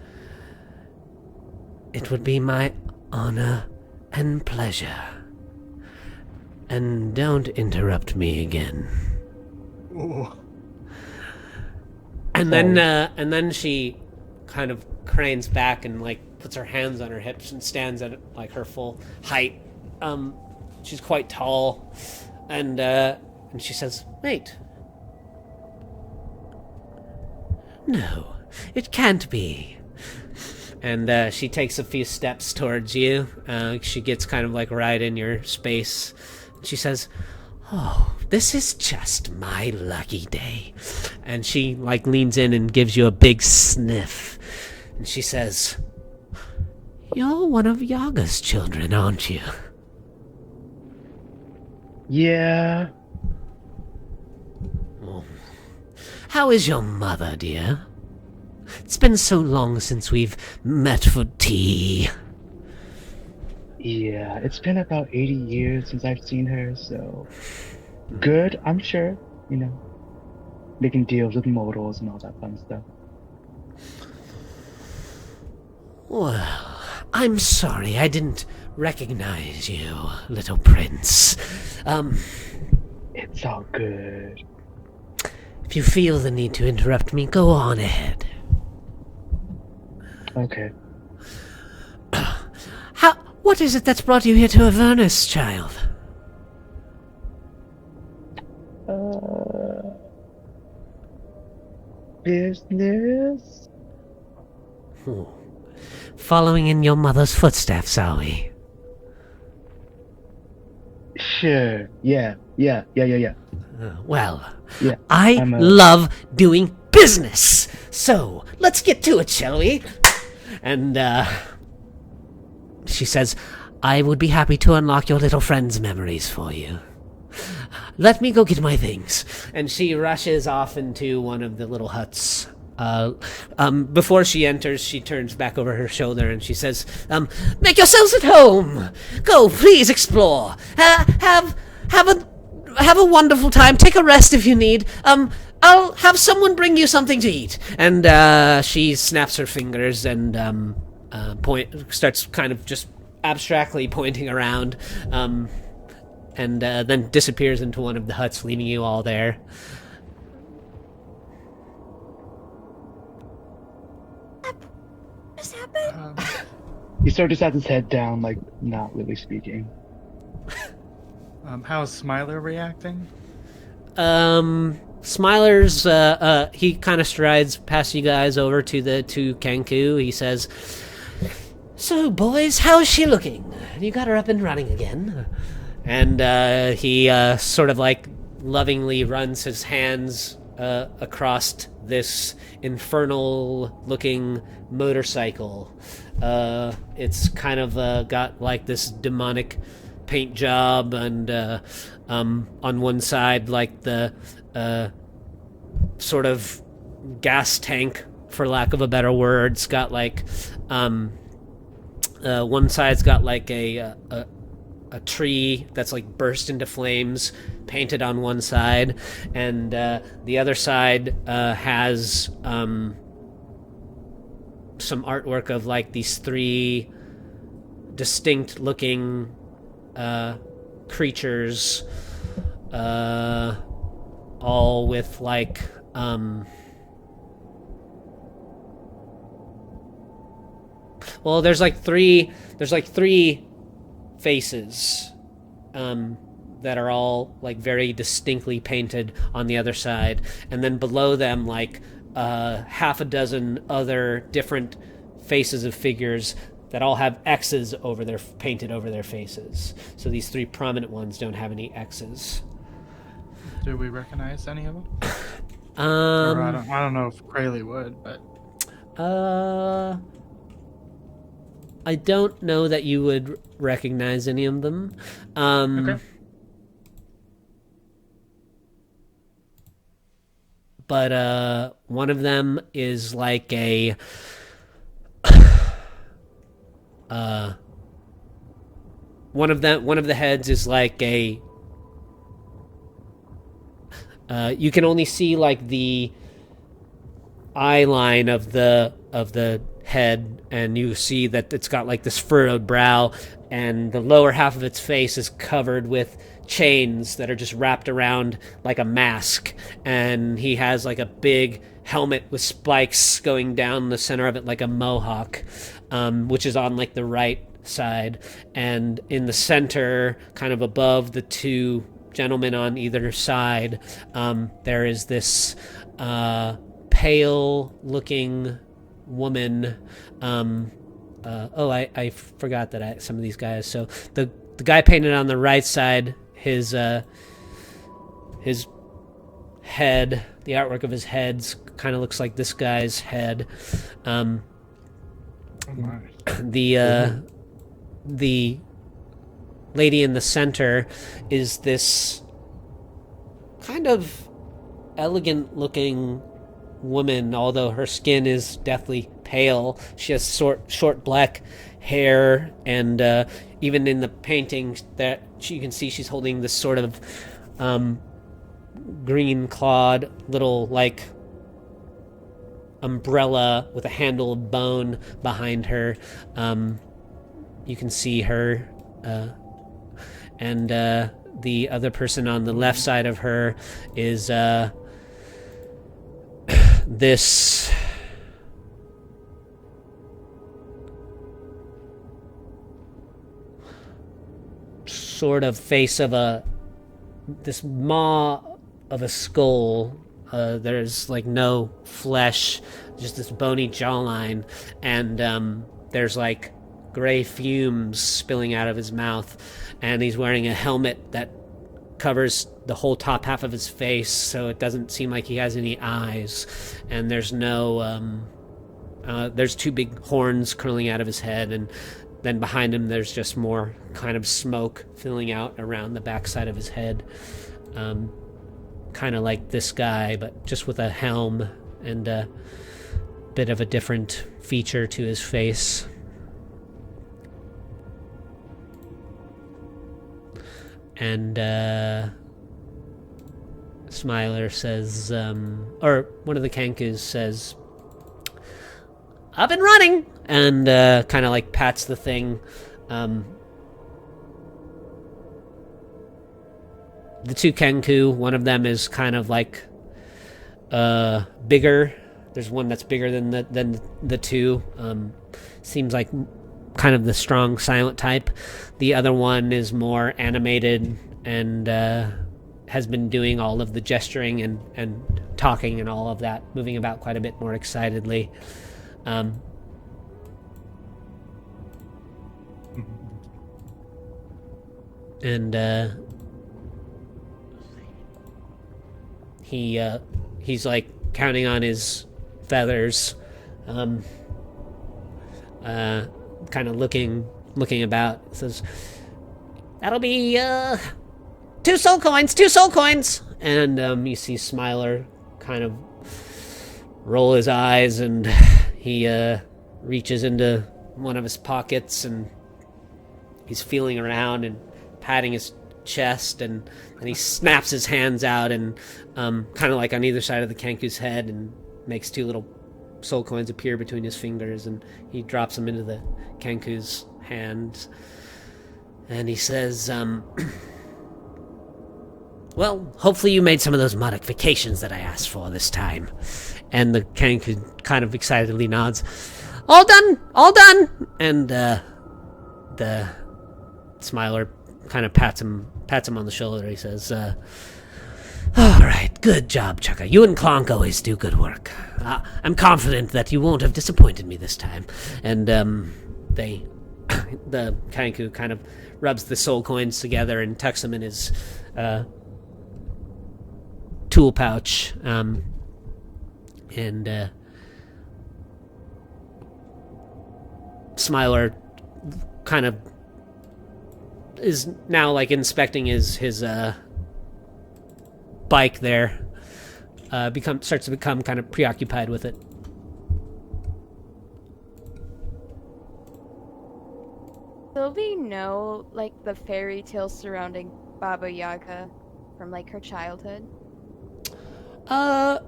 it would be my honor and pleasure. And don't interrupt me again. Ooh. And then she kind of cranes back and like puts her hands on her hips and stands at like her full height. She's quite tall, and she says, "Wait, no, it can't be." And she takes a few steps towards you. She gets kind of like right in your space. She says, "Oh, this is just my lucky day." And she like leans in and gives you a big sniff. And she says, "You're one of Yaga's children, aren't you?" Yeah. Oh. How is your mother, dear? It's been so long since we've met for tea. Yeah, it's been about 80 years since I've seen her, so... Good, I'm sure. You know, making deals with mortals and all that fun stuff. Well, I'm sorry I didn't recognize you, little prince. It's all good. If you feel the need to interrupt me, go on ahead. Okay. What is it that's brought you here to Avernus, child? Business? Following in your mother's footsteps, are we? Sure. Yeah. Well, Yeah. I I'm a- love doing business. So, let's get to it, shall we? And, she says, I would be happy to unlock your little friend's memories for you. Let me go get my things. And she rushes off into one of the little huts. Before she enters, she turns back over her shoulder and she says, make yourselves at home. Go, please explore. Have a wonderful time. Take a rest if you need. I'll have someone bring you something to eat. And, she snaps her fingers and, starts kind of just abstractly pointing around, and then disappears into one of the huts, leaving you all there. What just happened? He sort of has his head down, like, not really speaking. How's Smiler reacting? Smiler's, he kind of strides past you guys over to Kanku. He says, so, boys, how's she looking? You got her up and running again? And, he, sort of, like, lovingly runs his hands, across this infernal-looking motorcycle. It's kind of, got, like, this demonic paint job, and, on one side, like, the, sort of gas tank, for lack of a better word. It's got, like, one side's got like a tree that's like burst into flames painted on one side, and the other side has some artwork of like these three distinct looking creatures, all with like well, there's like three faces, that are all like very distinctly painted on the other side, and then below them like half a dozen other different faces of figures that all have X's painted over their faces. So these three prominent ones don't have any X's. Do we recognize any of them? Or I don't know if Krayley would, but I don't know that you would recognize any of them. okay. But one of them is like a one of the heads is like a you can only see like the eye line of the head, and you see that it's got like this furrowed brow, and the lower half of its face is covered with chains that are just wrapped around like a mask, and he has like a big helmet with spikes going down the center of it like a mohawk, which is on like the right side, and in the center, kind of above the two gentlemen on either side, there is this pale looking woman. I forgot that some of these guys. So the guy painted on the right side, his head, the artwork of his head kind of looks like this guy's head. Oh my. The lady in the center is this kind of elegant looking woman, although her skin is deathly pale. She has short black hair, and even in the painting that you can see, she's holding this sort of green clawed little like umbrella with a handle of bone behind her. You can see her, and the other person on the left side of her is this sort of face of this maw of a skull. There's like no flesh, just this bony jawline, and there's like gray fumes spilling out of his mouth, and he's wearing a helmet that covers the whole top half of his face, so it doesn't seem like he has any eyes, and there's no there's two big horns curling out of his head, and then behind him there's just more kind of smoke filling out around the backside of his head, kind of like this guy, but just with a helm and a bit of a different feature to his face. And Smiler says, or one of the Kenkus says, "Up and running!" And kind of like pats the thing. The two Kenku, one of them is kind of like bigger. There's one that's bigger than the two. Seems like kind of the strong silent type. The other one is more animated and has been doing all of the gesturing and talking and all of that, moving about quite a bit more excitedly. And he's like counting on his feathers, kind of looking about. Says, "That'll be 2 soul coins, 2 soul coins." And you see Smiler kind of roll his eyes, and he reaches into one of his pockets, and he's feeling around and patting his chest, and he snaps his hands out, and kind of like on either side of the Kenku's head, and makes 2 little soul coins appear between his fingers, and he drops them into the Kenku's hand, and he says, "Well, hopefully you made some of those modifications that I asked for this time." And the Kenku kind of excitedly nods, "All done, all done." And the Smiler kind of pats him on the shoulder. He says, "All right, good job, Chukka. You and Clonk always do good work. I'm confident that you won't have disappointed me this time." And the Kenku kind of rubs the soul coins together and tucks them in his tool pouch. And Smiler kind of is now like inspecting his bike there. Starts to become kind of preoccupied with it. Sylvie know, like, the fairy tales surrounding Baba Yaga from, like, her childhood? I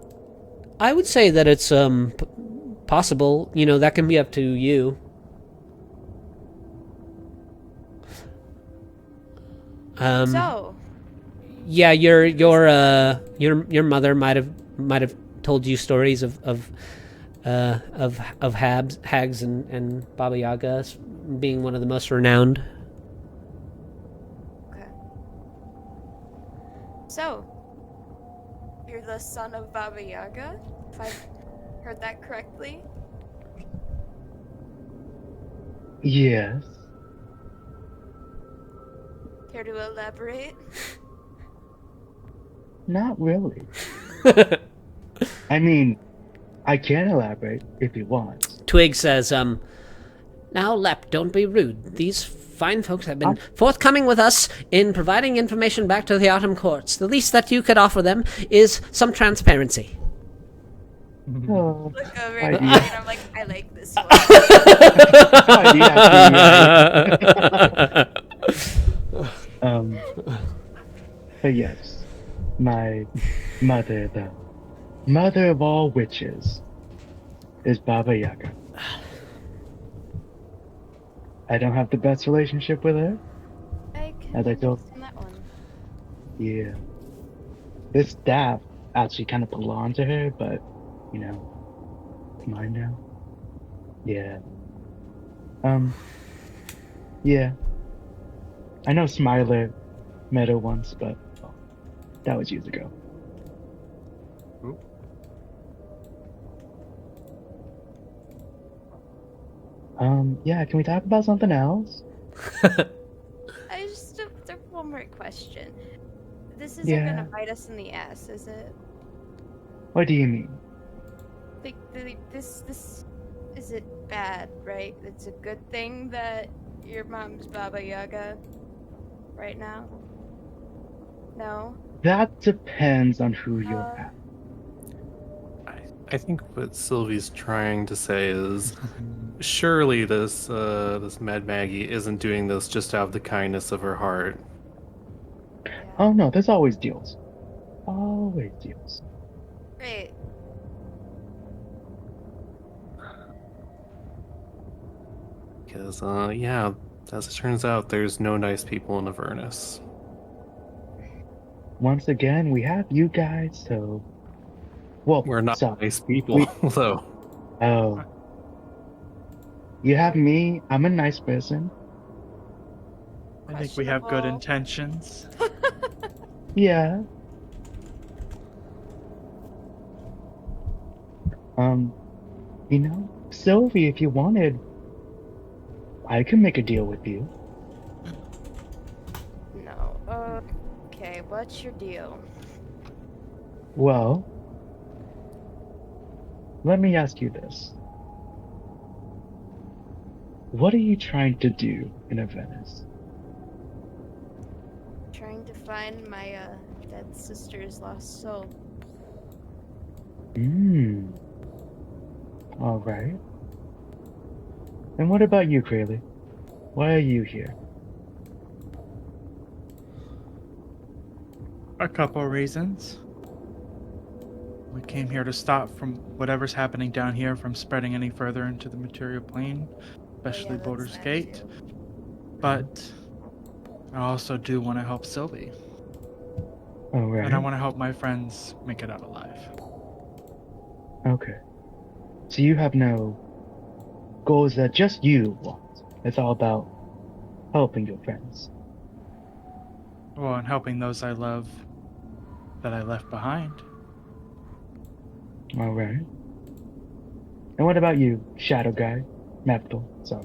would say that it's possible. You know, that can be up to you. So, yeah, your mother might have told you stories of hags and Baba Yaga being one of the most renowned. okay. So, you're the son of Baba Yaga, if I've heard that correctly? Yes. Care to elaborate? Not really. I mean, I can elaborate if you want. Twig says, "Now, Lep, don't be rude. These fine folks have been forthcoming with us in providing information back to the Autumn Courts. The least that you could offer them is some transparency." Oh, Look over Idea. at me and I'm like, I like this one. But yes, my mother, the mother of all witches, is Baba Yaga. I don't have the best relationship with her. I can As I told- understand that one. Yeah. This staff actually kind of belonged to her, but, you know, it's mine now. Yeah. Yeah. I know Smiler met her once, but well, that was years ago. Oop. Yeah, can we talk about something else? I just have one more question. This isn't Yeah. gonna bite us in the ass, is it? What do you mean? This is it bad, right? It's a good thing that your mom's Baba Yaga right now? No? That depends on who you'll Uh, have. I think what Sylvie's trying to say is surely this Mad Maggie isn't doing this just out of the kindness of her heart. yeah. Oh no, there's always deals. Always deals. Great. Because yeah, as it turns out, there's no nice people in Avernus. Once again, we have you guys, so well, We're not so nice people, we though. oh, you have me. I'm a nice person. I think we have good Questionable. intentions. Yeah. You know, Sylvie, if you wanted, I can make a deal with you. No. Okay, what's your deal? Well, let me ask you this. What are you trying to do in Avernus? Trying to find my dead sister's lost soul. Hmm. All right. And what about you, Krayley? Why are you here? A couple reasons. We came here to stop from whatever's happening down here from spreading any further into the material plane, especially that's Boulder's that Gate. too. But I also do want to help Sylvie. All right. And I want to help my friends make it out alive. Okay. So you have no goals that just you want. It's all about helping your friends. Well, and helping those I love that I left behind. All right. And what about you, Shadow Guy? Mapple, sorry.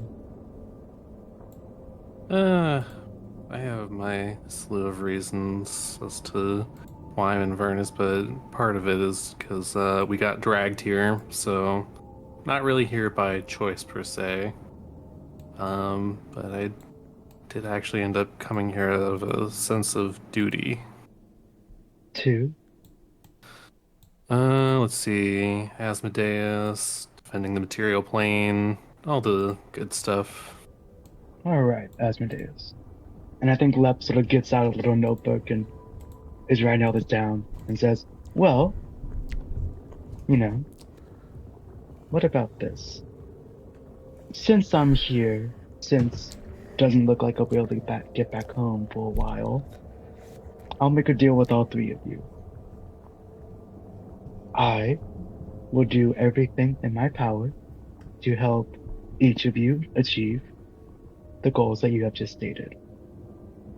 I have my slew of reasons as to why I'm in Avernus, but part of it is because we got dragged here, so not really here by choice per se. But I did actually end up coming here out of a sense of duty. 2. Let's see. Asmodeus, defending the material plane, all the good stuff. All right, Asmodeus. And I think Lep sort of gets out a little notebook and is writing all this down and says, well, you know, what about this? Since I'm here, since doesn't look like I'll be able to get back home for a while, I'll make a deal with all 3 of you. I will do everything in my power to help each of you achieve the goals that you have just stated.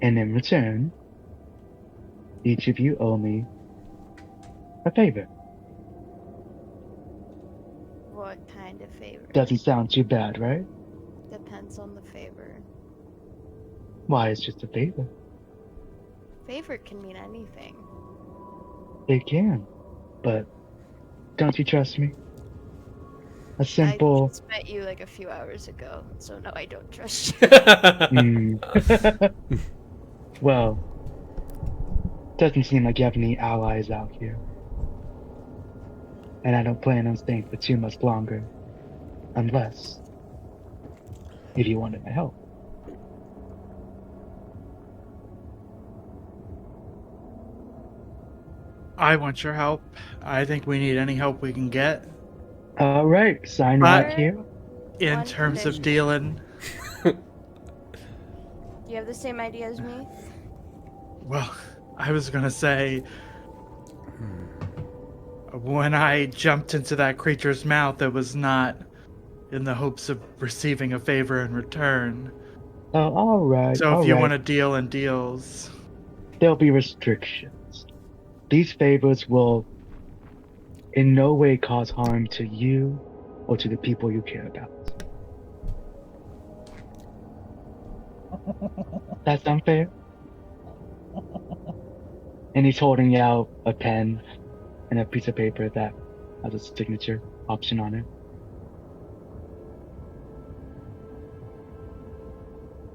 And in return, each of you owe me a favor. What kind of favor? Doesn't sound too bad, right? Depends on the favor. Why, it's just a favor. Favor can mean anything. It can, but don't you trust me? A I simple... just met you like a few hours ago, so no, I don't trust you. Well, doesn't seem like you have any allies out here. And I don't plan on staying for too much longer. Unless... if you wanted my help. I want your help. I think we need any help we can get. Alright, sign But- right here. In One terms of condition. dealing, Do you have the same idea as me? well, I was gonna say, when I jumped into that creature's mouth, it was not in the hopes of receiving a favor in return. Oh, all right. So all if you right. want to deal in deals, There'll be restrictions. These favors will in no way cause harm to you or to the people you care about. That's unfair. And he's holding out a pen and a piece of paper that has a signature option on it.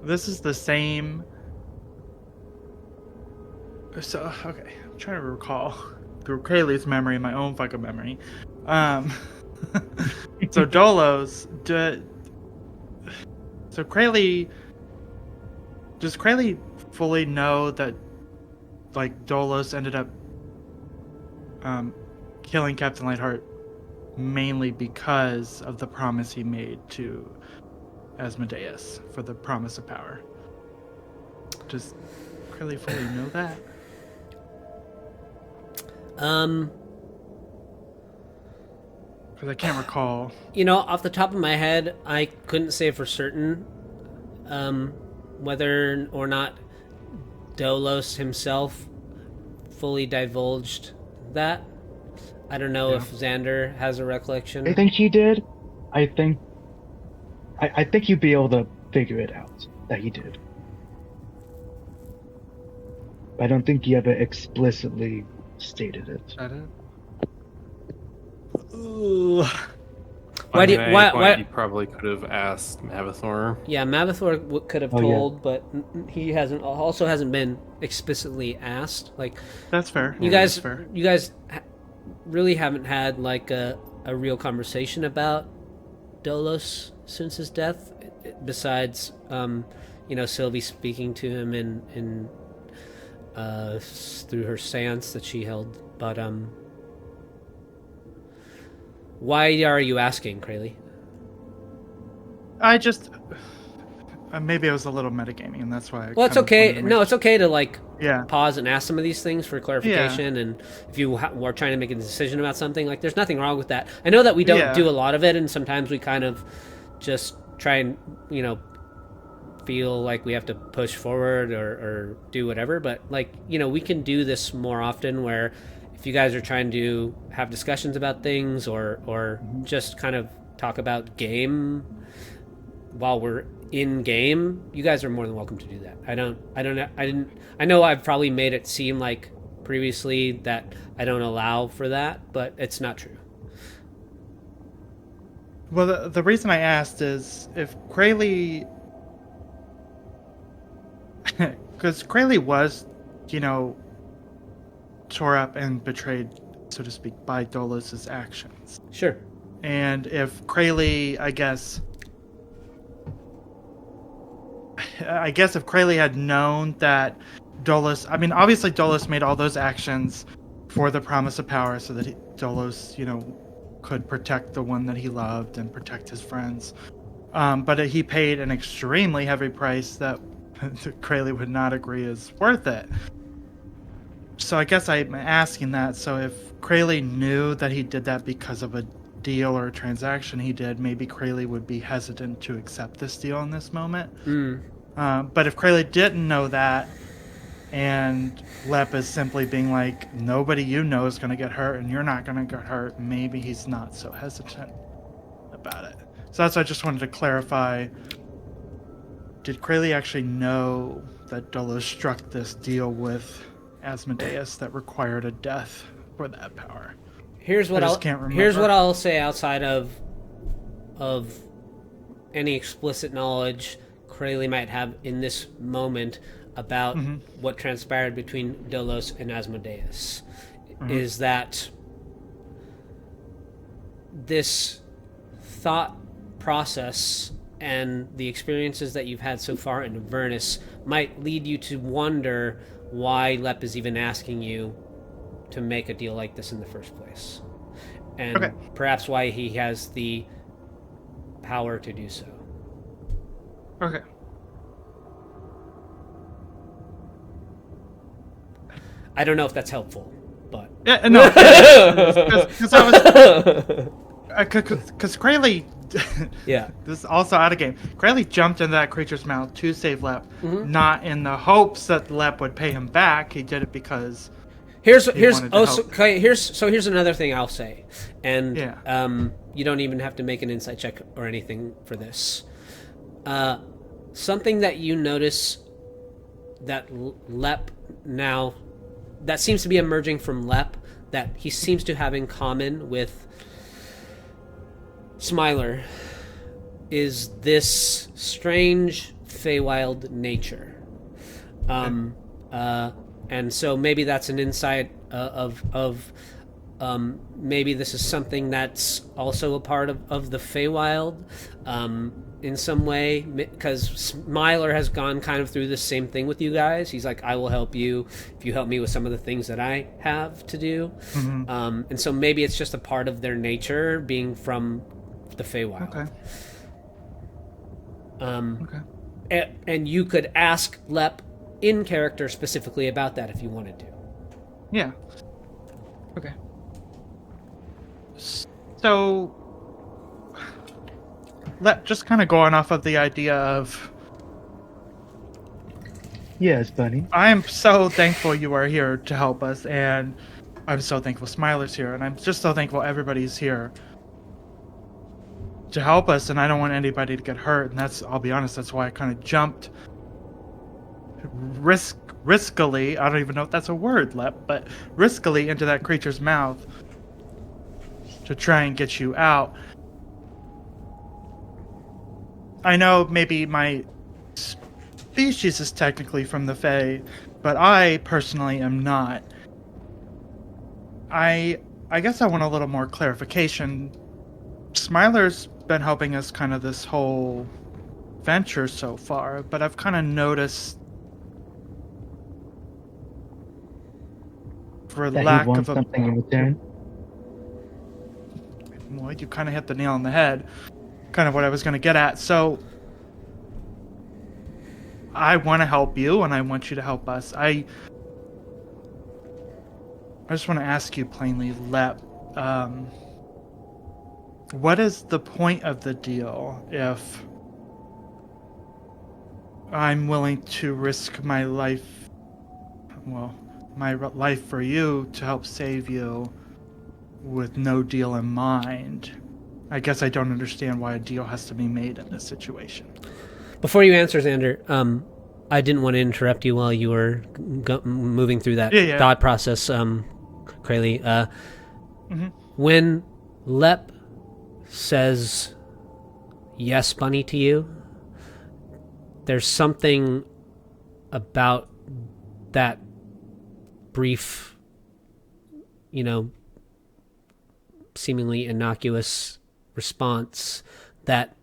this is the same. So okay, I'm trying to recall through Kaylee's memory and my own fucking memory. So Dolos, so Krayley, does Krayley fully know that like Dolos ended up killing Captain Lightheart mainly because of the promise he made to Asmodeus for the promise of power? Does Krayley fully know that? Because I can't recall. Off the top of my head, I couldn't say for certain whether or not Dolos himself fully divulged that. I don't know if Xander has a recollection. I think he did. I think you'd be able to figure it out that he did. But I don't think he ever explicitly stated it. Is that it? Why You probably could have asked Mavathor. Yeah, Mavathor could have Oh, yeah. told, but he hasn't been explicitly asked. Like, That's fair. you That's guys, fair. really haven't had like a real conversation about Dolos since his death, besides Sylvie speaking to him in through her seance that she held. But why are you asking, Krayley? I just maybe I was a little metagaming, and that's why. Well, it's okay. No, it's okay to Yeah. pause and ask some of these things for clarification. And if you are trying to make a decision about something, like, there's nothing wrong with that. I know that we don't do a lot of it, and sometimes we kind of just try and feel like we have to push forward or do whatever. But we can do this more often, where if you guys are trying to have discussions about things or just kind of talk about game while we're in game, you guys are more than welcome to do that. I know I've probably made it seem like previously that I don't allow for that, but it's not true. Well, the reason I asked is if Krayley, because Krayley was, tore up and betrayed, so to speak, by Dolos's actions. Sure. And if Krayley, I guess if Krayley had known that Dolos, I mean, obviously Dolos made all those actions for the promise of power so that Dolos, could protect the one that he loved and protect his friends. But he paid an extremely heavy price that Krayley would not agree is worth it. So I guess I'm asking that. So if Krayley knew that he did that because of a deal or a transaction he did, maybe Krayley would be hesitant to accept this deal in this moment. But if Krayley didn't know that, and Lep is simply being like, nobody you know is going to get hurt and you're not going to get hurt, maybe he's not so hesitant about it. So that's why I just wanted to clarify. Did Krayley actually know that Dolos struck this deal with Asmodeus that required a death for that power? Here's what I'll say outside of any explicit knowledge Krayley might have in this moment about what transpired between Dolos and Asmodeus, is that this thought process and the experiences that you've had so far in Avernus might lead you to wonder why Lep is even asking you to make a deal like this in the first place. And perhaps why he has the power to do so. Okay. I don't know if that's helpful, but... Yeah, no. Because Krayley, Yeah. This is also out of game. Cradley jumped into that creature's mouth to save Lep, Mhm. not in the hopes that Lep would pay him back. He did it because Here's wanted to help. okay, here's another thing I'll say, and Yeah. you don't even have to make an insight check or anything for this. Something that you notice that Lep now that seems to be emerging from Lep that he seems to have in common with Smiler is this strange Feywild nature. And so maybe that's an insight of maybe this is something that's also a part of the Feywild in some way, because Smiler has gone kind of through the same thing with you guys. He's like, I will help you if you help me with some of the things that I have to do. Mm-hmm. And so maybe it's just a part of their nature being from the Feywild. Okay. And you could ask Lep in character specifically about that if you wanted to. Yeah. Okay. So, just kind of going off of the idea of, Yes, Bunny. I am so thankful you are here to help us, and I'm so thankful Smiler's here, and I'm just so thankful everybody's here to help us, and I don't want anybody to get hurt, and I'll be honest, that's why I kind of jumped riskily, I don't even know if that's a word, Lep, but riskily into that creature's mouth to try and get you out. I know maybe my species is technically from the Fae, but I personally am not. I guess I want a little more clarification. Smiler's been helping us kind of this whole venture so far, but I've kind of noticed, for That lack he wants of something in return. Well, you kind of hit the nail on the head. Kind of what I was going to get at. So, I want to help you, and I want you to help us. I just want to ask you plainly, Lep, what is the point of the deal if I'm willing to risk my life, my life for you to help save you with no deal in mind? I guess I don't understand why a deal has to be made in this situation. Before you answer, Xander, I didn't want to interrupt you while you were moving through that thought process, Crayley. When Lep says yes, Bunny, to you, there's something about that brief, seemingly innocuous response that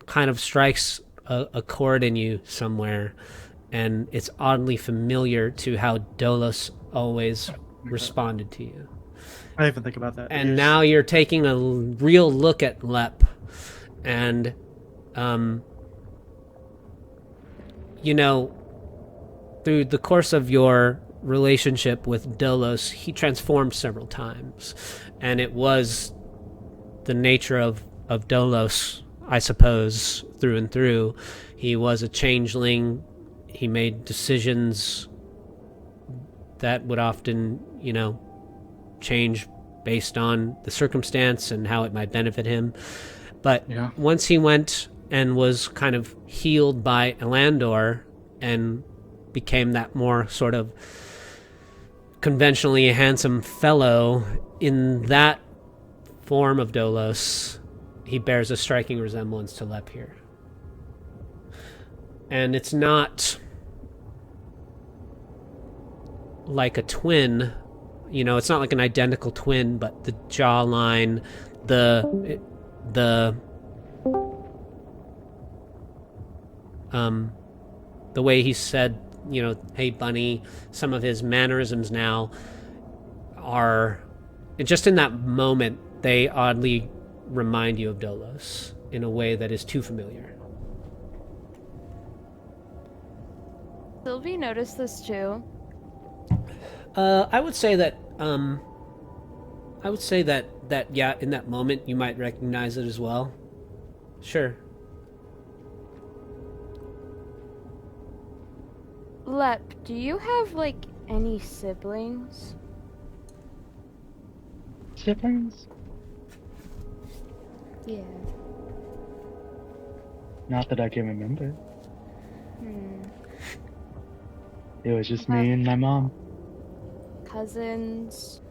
kind of strikes a chord in you somewhere, and it's oddly familiar to how Dolos always responded to you. I didn't even think about that. And now you're taking a real look at Lep, and through the course of your relationship with Dolos, he transformed several times, and it was the nature of Dolos, I suppose, through and through. He was a changeling. He made decisions that would often, change based on the circumstance and how it might benefit him. But once he went and was kind of healed by Elandor and became that more sort of conventionally handsome fellow, in that form of Dolos, he bears a striking resemblance to Lep here. And it's not like a twin, it's not like an identical twin, but the jawline, the way he said, hey, Bunny, some of his mannerisms now are, just in that moment, they oddly remind you of Dolos in a way that is too familiar. Sylvie noticed this too. I would say that yeah, in that moment you might recognize it as well. Sure. Lep, do you have, like, any siblings? Siblings? Yeah. Not that I can remember. Hmm. It was just me and my mom. Cousins?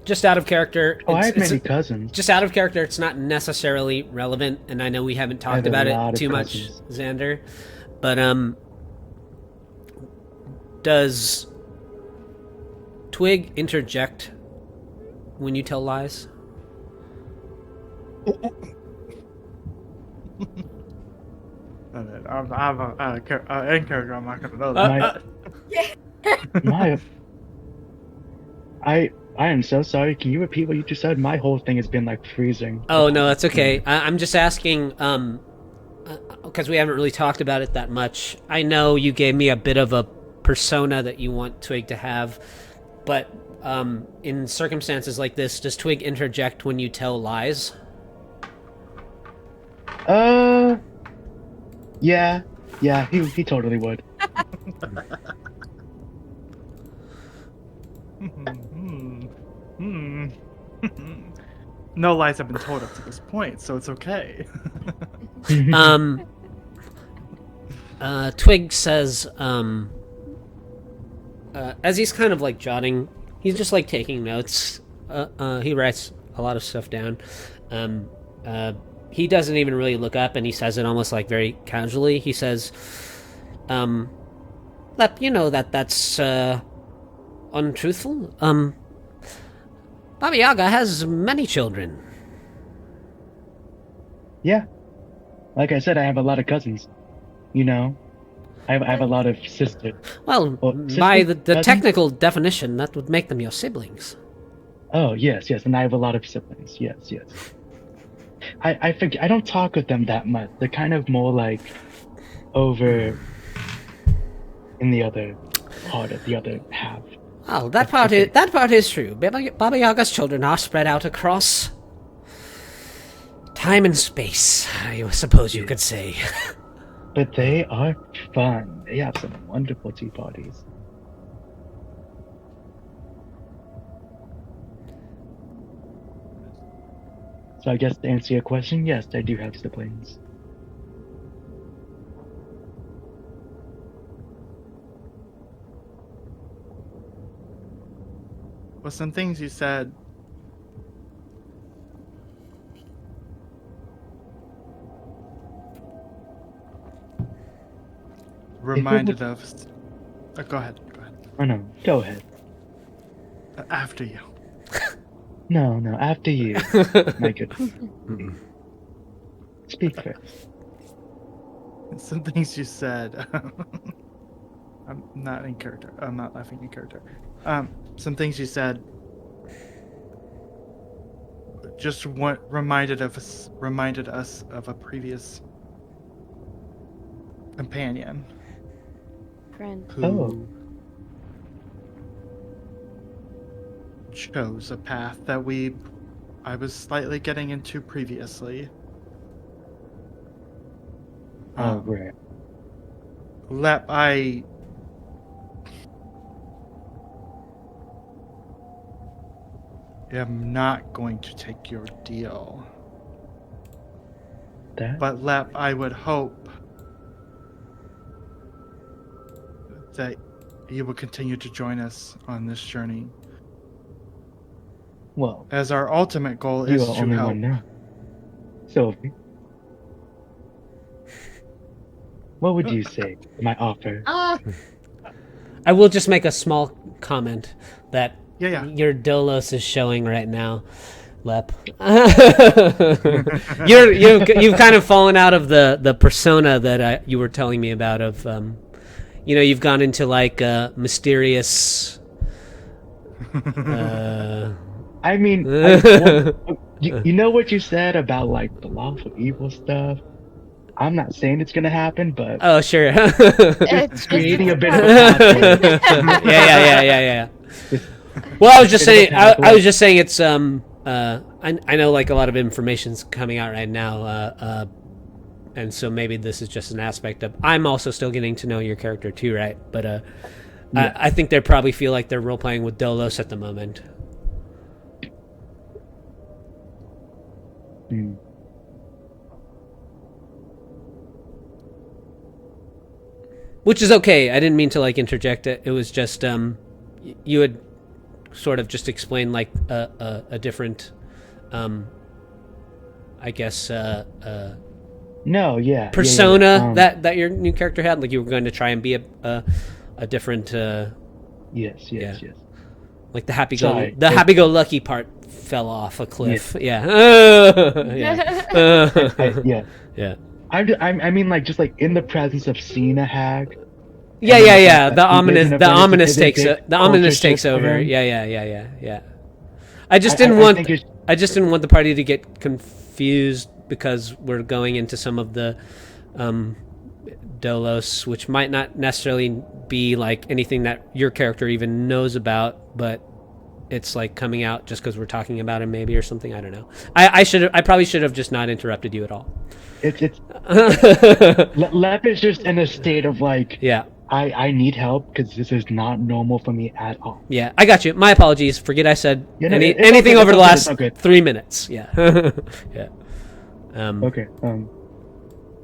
Just out of character. Oh, I have many cousins. Just out of character, it's not necessarily relevant, and I know we haven't I have talked a about lot it of too cousins. much, Xander. But does Twig interject when you tell lies? I'm in character. I'm not gonna know that. I am so sorry. Can you repeat what you just said? My whole thing has been like freezing. Oh no, that's okay. I'm just asking, because we haven't really talked about it that much. I know you gave me a bit of a persona that you want Twig to have, but in circumstances like this, does Twig interject when you tell lies? Yeah, he totally would. No lies have been told up to this point, so it's okay. Twig says, as he's kind of like jotting, he's just like taking notes. He writes a lot of stuff down. He doesn't even really look up, and he says it almost like very casually. He says, Lep, you know that's untruthful. Baba Yaga has many children. Yeah. Like I said, I have a lot of cousins. You know, I have a lot of sisters. Well, by the technical definition, that would make them your siblings. Oh, yes, and I have a lot of siblings. Yes. I forget. I don't talk with them that much. They're kind of more like over in the other part of the other half. Well, that part is true. Baba Yaga's children are spread out across time and space, I suppose you could say. But they are fun. They have some wonderful tea parties. So I guess to answer your question, yes, I do have siblings. Well, some things you said reminded us. Go ahead. Oh no, go ahead. After you. No, after you. My goodness. Speak first. Some things you said. I'm not in character. I'm not laughing in character. Some things you said just reminded us of a previous companion. Friend. Who chose a path that I was slightly getting into previously. Oh, right. Lep, I am not going to take your deal. But Lep, I would hope that you will continue to join us on this journey. Well, as our ultimate goal you is are to only help. one now. Sophie, what would you say to my offer? I will just make a small comment that Yeah. your Dolos is showing right now, Lep. You've kind of fallen out of the persona that you were telling me about of, you've gone into like mysterious. I mean, you know what you said about like the lawful evil stuff? I'm not saying it's gonna happen, but oh sure, It's creating a just bit of a pathway. yeah. Well, I was just saying. I was just saying it's I know like a lot of information's coming out right now, and so maybe this is just an aspect of. I'm also still getting to know your character too, right? But Yeah. I think they probably feel like they're role playing with Dolos at the moment. Hmm. Which is okay. I didn't mean to like interject it. It was just you had sort of just explained like a different, I guess, No, yeah. persona Yeah. that your new character had. Like you were going to try and be a different. Yes. Yeah. Yes. Like the Sorry. happy-go-lucky part fell off a cliff. Yeah. Yeah. Yeah. I mean, like, just like in the presence of seeing a hag. Yeah, and yeah, the yeah. fact The that we live ominous, in a the village ominous is a takes, big the ominous culture takes shift for over. him. Yeah. I just I didn't think it's- I just didn't want the party to get confused because we're going into some of the, Dolos, which might not necessarily be like anything that your character even knows about, but it's like coming out just because we're talking about him, maybe, or something. I don't know. I probably should have just not interrupted you at all. it's Lep is just in a state of like, Yeah. I need help because this is not normal for me at all. Yeah, I got you. My apologies. Forget I said Yeah, no, it's anything okay, over the it's okay, last it's okay. 3 minutes. Yeah. Yeah. Okay.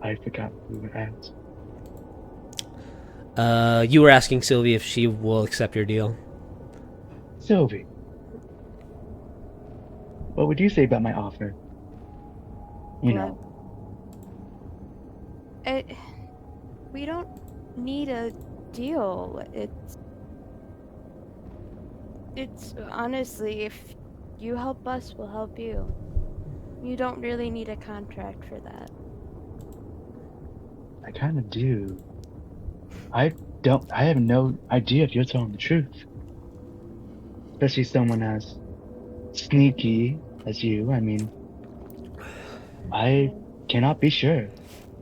I forgot we were at. You were asking Sylvie if she will accept your deal. Sylvie, what would you say about my offer? You know, We don't need a deal. It's honestly, if you help us, we'll help you. You don't really need a contract for that. I kind of do. I have no idea if you're telling the truth. Especially someone as sneaky as you. I mean, I cannot be sure.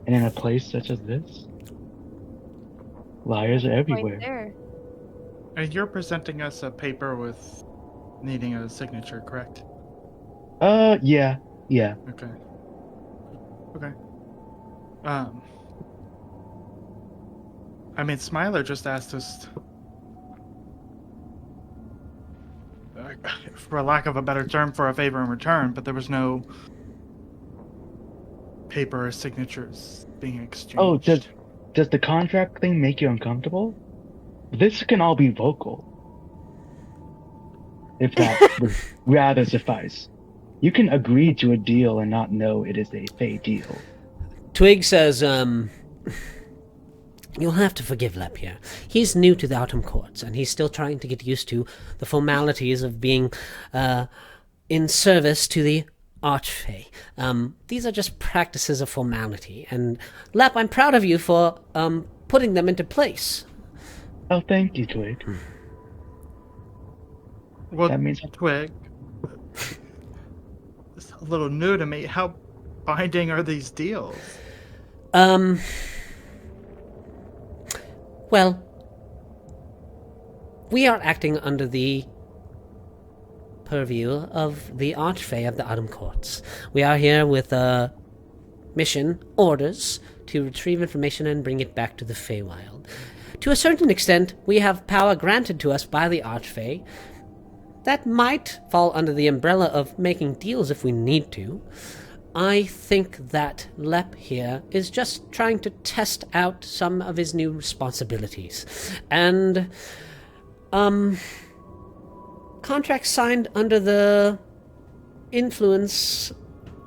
And in a place such as this, liars are Point everywhere. there. And you're presenting us a paper with needing a signature, correct? Yeah. Okay. I mean, Smiler just asked us, for lack of a better term, for a favor in return, but there was no paper or signatures being exchanged. Oh, does the contract thing make you uncomfortable? This can all be vocal. If that would rather suffice. You can agree to a deal and not know it is a fake deal. Twig says, you'll have to forgive Lep here. He's new to the Autumn Courts, and he's still trying to get used to the formalities of being in service to the Archfey. These are just practices of formality, and Lep, I'm proud of you for putting them into place. Oh, thank you, Twig. Well, That means- Twig, it's a little new to me. How binding are these deals? Well, we are acting under the purview of the Archfey of the Autumn Courts. We are here with mission orders to retrieve information and bring it back to the Feywild. To a certain extent, we have power granted to us by the Archfey that might fall under the umbrella of making deals if we need to. I think that Lep here is just trying to test out some of his new responsibilities. And, contracts signed under the influence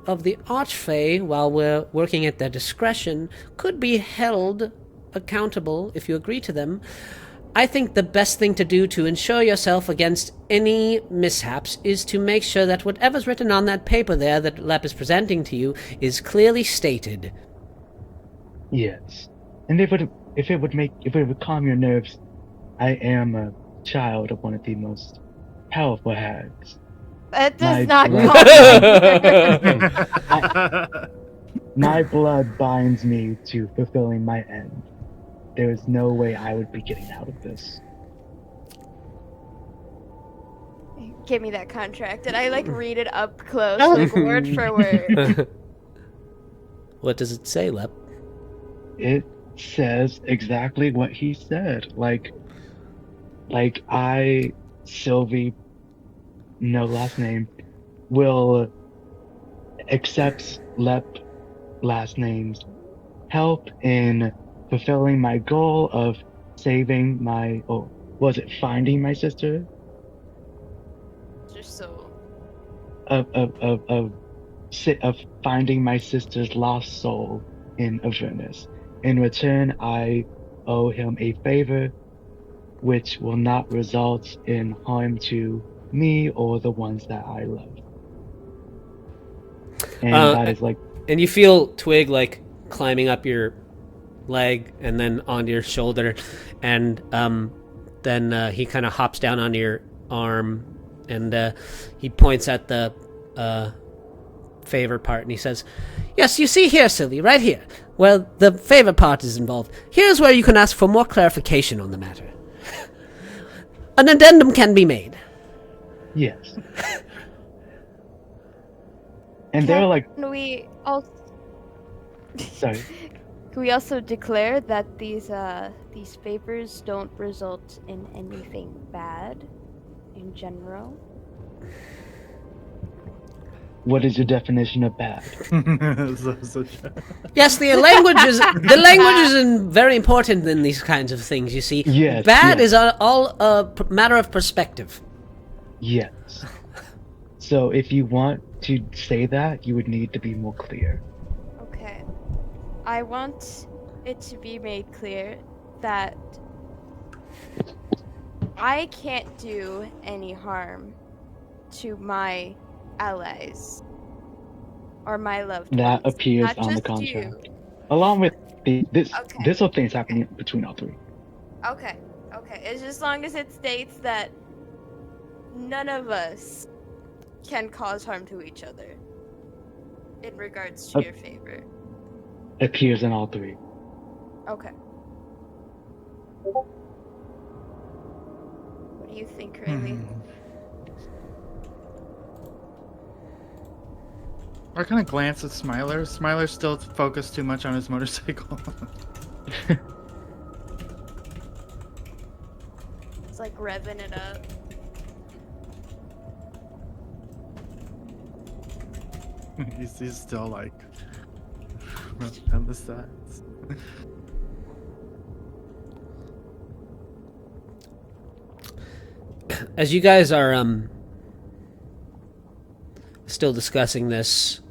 of the Archfey while we're working at their discretion could be held accountable if you agree to them. I think the best thing to do to ensure yourself against any mishaps is to make sure that whatever's written on that paper there that Lep is presenting to you is clearly stated. Yes. And if it would calm your nerves, I am a child of one of the most powerful hags. That does My not blood- My blood binds me to fulfilling my end. There is no way I would be getting out of this. give me that contract. And I like read it up close, like word for word. What does it say, Lep? It says exactly what he said. I, Sylvie, no last name, will accept Lep last name's help in fulfilling my goal of saving my, oh, was it finding my sister? Just so. Of finding my sister's lost soul in Avernus. In return, I owe him a favor which will not result in harm to me or the ones that I love. And that is like, And you feel Twig like climbing up your leg and then onto your shoulder, and then he kind of hops down onto your arm, and he points at the favor part, and he says, "Yes, you see here, Sylvie, right here. Well, the favor part is involved. Here's where you can ask for more clarification on the matter. An addendum can be made." yes. And they're like, Can we also sorry. can we also declare that these favors don't result in anything bad in general? What is your definition of bad? Yes, the language is very important in these kinds of things. You see, Yes, bad yes. is all a matter of perspective. Yes. So if you want to say that, you would need to be more clear. Okay. I want it to be made clear that I can't do any harm to my allies or my loved That ones. appears Not on the just contract. you. Along with this Okay. whole thing's happening between all three. Okay. It's just as long as it states that none of us can cause harm to each other in regards to your favor. Appears in all three. Okay. What do you think, Rayleigh? I kind of glance at Smiler. Smiler's still focused too much on his motorcycle. It's like revving it up. he's still like on the stats. As you guys are still discussing this,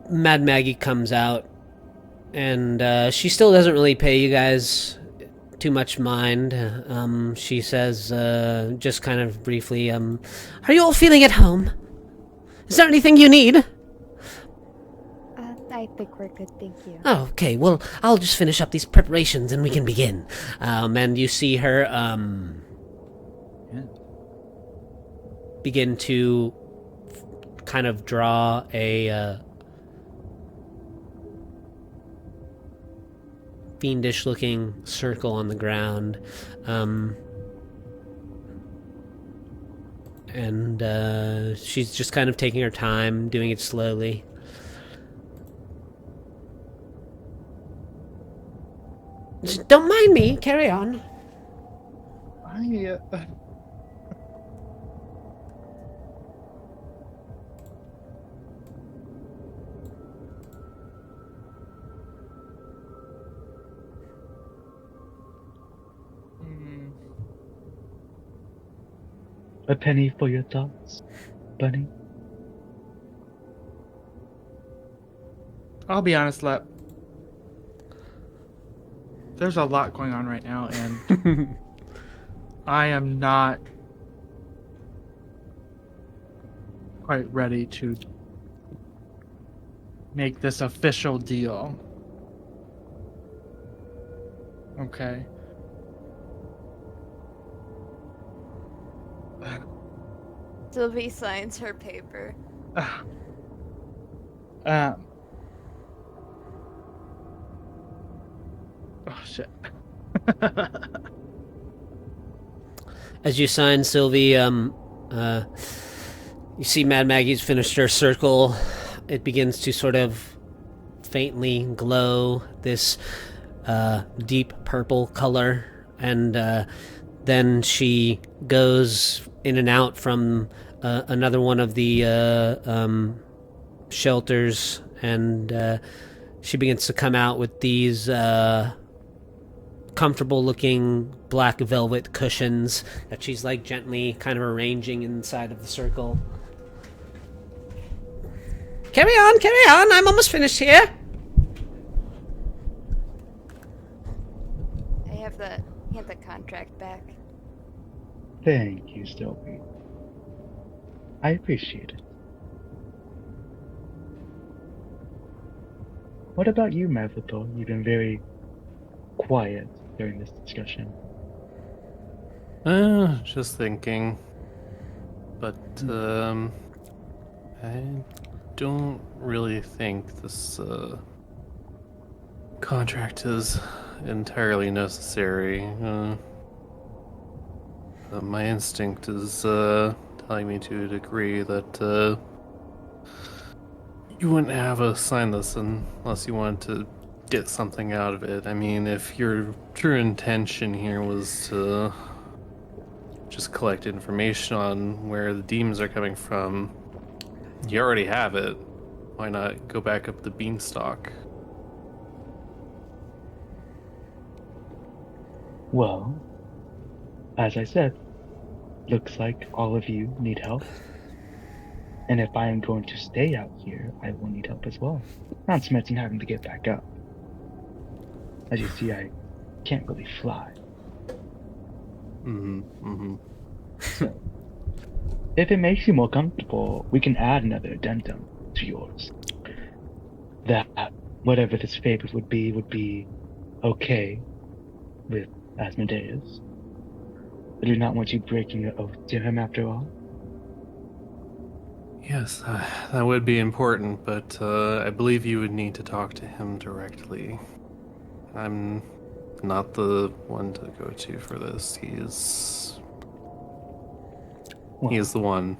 Mad Maggie comes out, and she still doesn't really pay you guys too much mind. She says, just kind of briefly, "Are you all feeling at home? Is there anything you need?" I think we're good, thank you. Oh, okay. Well, I'll just finish up these preparations and we can begin. And you see her begin to kind of draw a fiendish-looking circle on the ground, and she's just kind of taking her time, doing it slowly. Don't mind me. Carry on. A penny for your thoughts, Bunny. I'll be honest, Lep. There's a lot going on right now, and I am not quite ready to make this official deal. Okay. Sylvie signs her paper. Oh shit. As you sign, Sylvie, you see Mad Maggie's finished her circle. It begins to sort of faintly glow this deep purple color, and then she goes in and out from another one of the shelters, and she begins to come out with these comfortable looking black velvet cushions that she's like gently kind of arranging inside of the circle. Carry on, I'm almost finished here. I have the contract back. Thank you, Sylvie. I appreciate it. What about you, Mavithor? You've been very quiet during this discussion. Just thinking. But, I don't really think this, contract is entirely necessary. My instinct is, telling me to a degree that, you wouldn't have us sign this unless you wanted to get something out of it. I mean, if your true intention here was to just collect information on where the demons are coming from, you already have it. Why not go back up the beanstalk? Well, as I said, looks like all of you need help. And if I am going to stay out here, I will need help as well. Not to mention having to get back up. As you see, I can't really fly. So, if it makes you more comfortable, we can add another addendum to yours. That whatever this favor would be okay with Asmodeus. I do not want you breaking your oath to him after all. Yes, that would be important, but I believe you would need to talk to him directly. I'm not the one to go to for this. He is the one.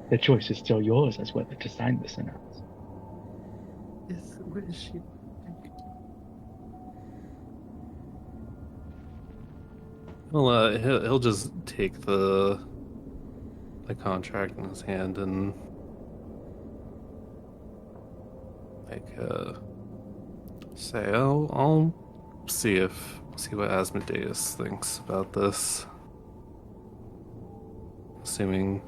The choice is still yours as whether to sign this or not. What is she? Well, he'll just take the contract in his hand and say, I'll see what Asmodeus thinks about this. Assuming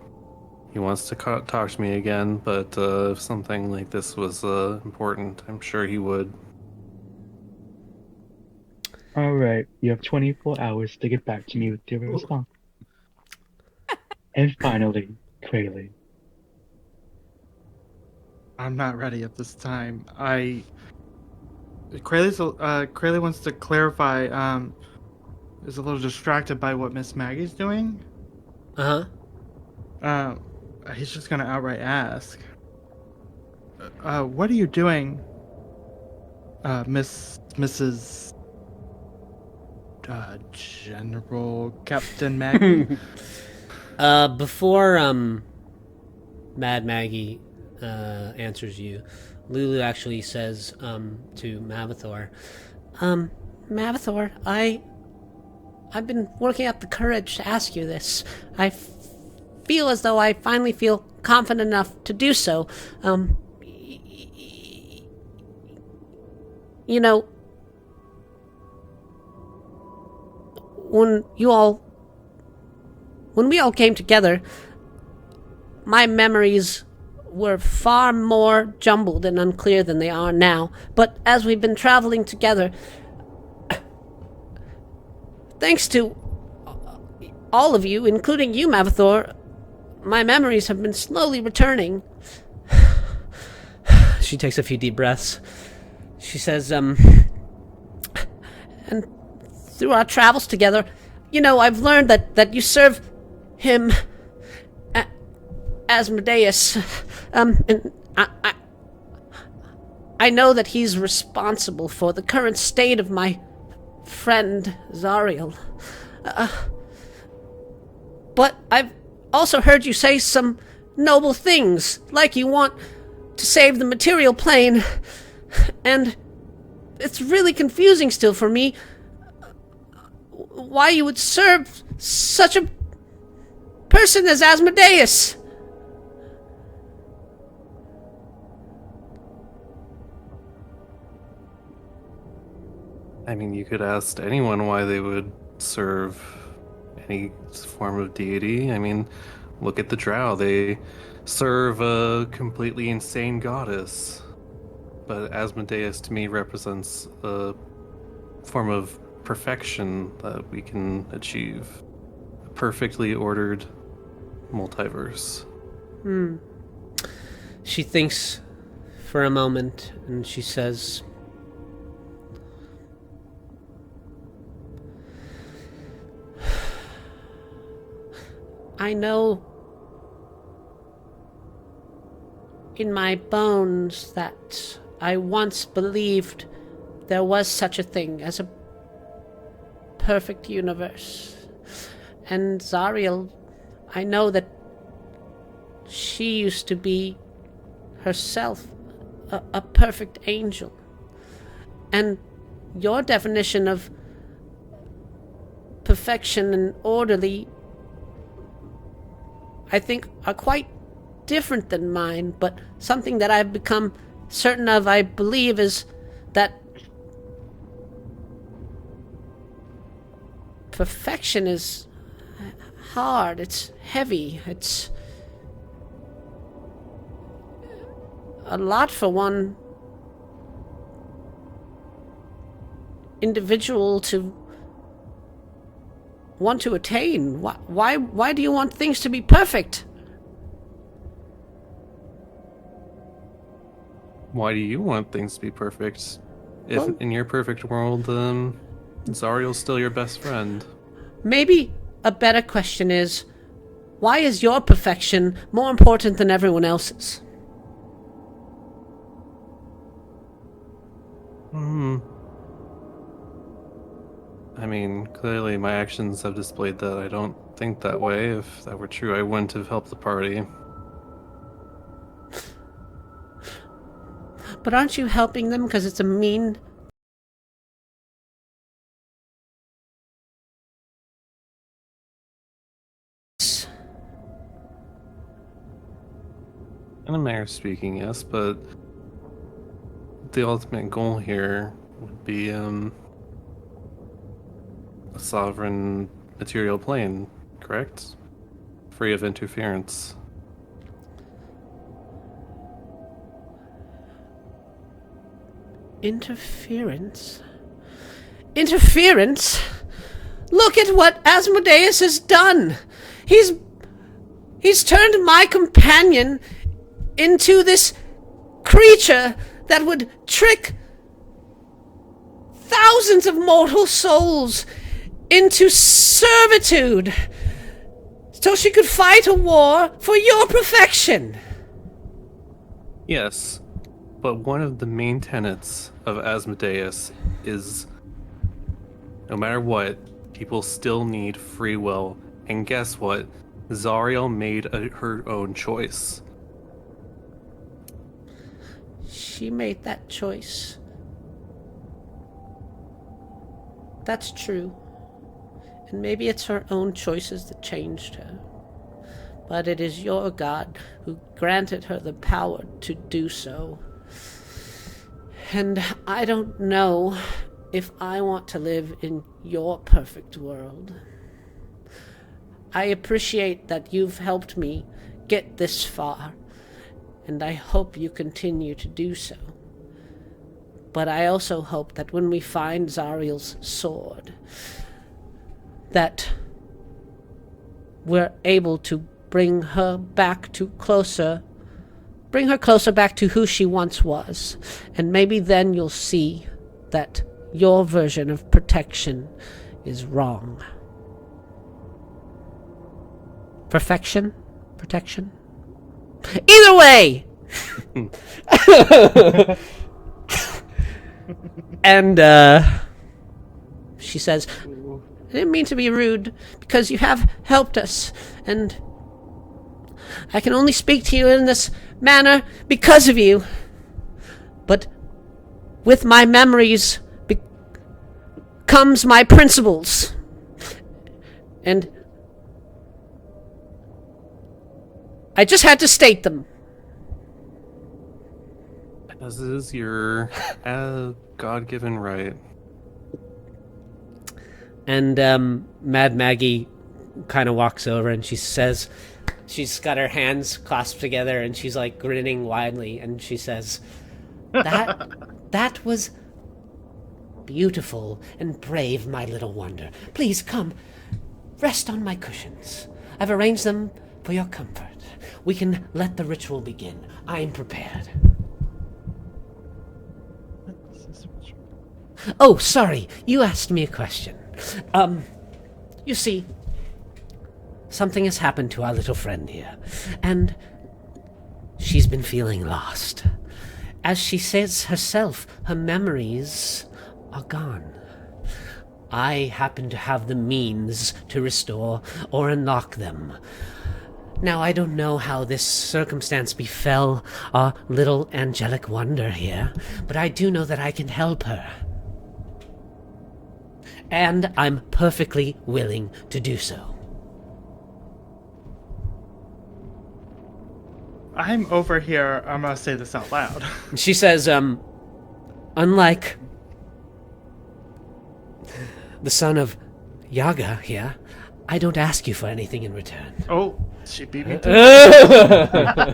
he wants to talk to me again, but if something like this was important, I'm sure he would. Alright, you have 24 hours to get back to me with your response. And finally, Krayley. I'm not ready at this time. Krayley wants to clarify. Is a little distracted by what Miss Maggie's doing. He's just gonna outright ask. What are you doing, Mrs. General Captain Maggie? Before Mad Maggie answers you, Lulu actually says to Mavithor, Mavithor, I've been working up the courage to ask you this. I feel as though I finally feel confident enough to do so. You know, when we all came together, my memories were far more jumbled and unclear than they are now. But as we've been traveling together, thanks to all of you, including you, Mavithor, my memories have been slowly returning. She takes a few deep breaths. She says, and through our travels together, you know, I've learned that you serve him, Asmodeus, and I know that he's responsible for the current state of my friend Zariel. But I've also heard you say some noble things, like you want to save the material plane, and it's really confusing still for me why you would serve such a person as Asmodeus. I mean, you could ask anyone why they would serve any form of deity. I mean, look at the Drow. They serve a completely insane goddess. But Asmodeus, to me, represents a form of perfection that we can achieve. A perfectly ordered multiverse. She thinks for a moment, and she says, I know in my bones that I once believed there was such a thing as a perfect universe. And Zariel, I know that she used to be herself a perfect angel. And your definition of perfection and orderly, I think, are quite different than mine, but something that I've become certain of, I believe, is that perfection is hard, it's heavy, it's a lot for one individual to want to attain. Why do you want things to be perfect? Why do you want things to be perfect? If Well, in your perfect world, Zariel's still your best friend. maybe a better question is, why is your perfection more important than everyone else's? I mean, clearly my actions have displayed that I don't think that way. If that were true, I wouldn't have helped the party. But aren't you helping them because it's a mean... In a manner of speaking, yes, but the ultimate goal here would be a sovereign material plane, correct? Free of interference. Interference? Interference? Look at what Asmodeus has done! He's turned my companion into this creature that would trick thousands of mortal souls into servitude so she could fight a war for your perfection. Yes, but one of the main tenets of Asmodeus is no matter what, people still need free will. And guess what? Zariel made her own choice. She made that choice. That's true. And maybe it's her own choices that changed her. But it is your God who granted her the power to do so. And I don't know if I want to live in your perfect world. I appreciate that you've helped me get this far, and I hope you continue to do so. But I also hope that when we find Zariel's sword, that we're able to bring her closer back to who she once was. And maybe then you'll see that your version of protection is wrong. Perfection? Protection? Either way! And, she says, I didn't mean to be rude, because you have helped us, and I can only speak to you in this manner because of you. But with my memories comes my principles. And I just had to state them. As is your God-given right. And Mad Maggie kind of walks over and she says, she's got her hands clasped together and she's like grinning widely, and she says, that was beautiful and brave, my little wonder. Please come, rest on my cushions. I've arranged them for your comfort. We can let the ritual begin. I'm prepared. Oh, sorry, you asked me a question. You see, something has happened to our little friend here, and she's been feeling lost. As she says herself, her memories are gone. I happen to have the means to restore or unlock them. Now, I don't know how this circumstance befell our little angelic wonder here, but I do know that I can help her. And I'm perfectly willing to do so. I'm over here. I'm gonna say this out loud. She says, unlike the son of Yaga here, I don't ask you for anything in return. Oh, she beat me to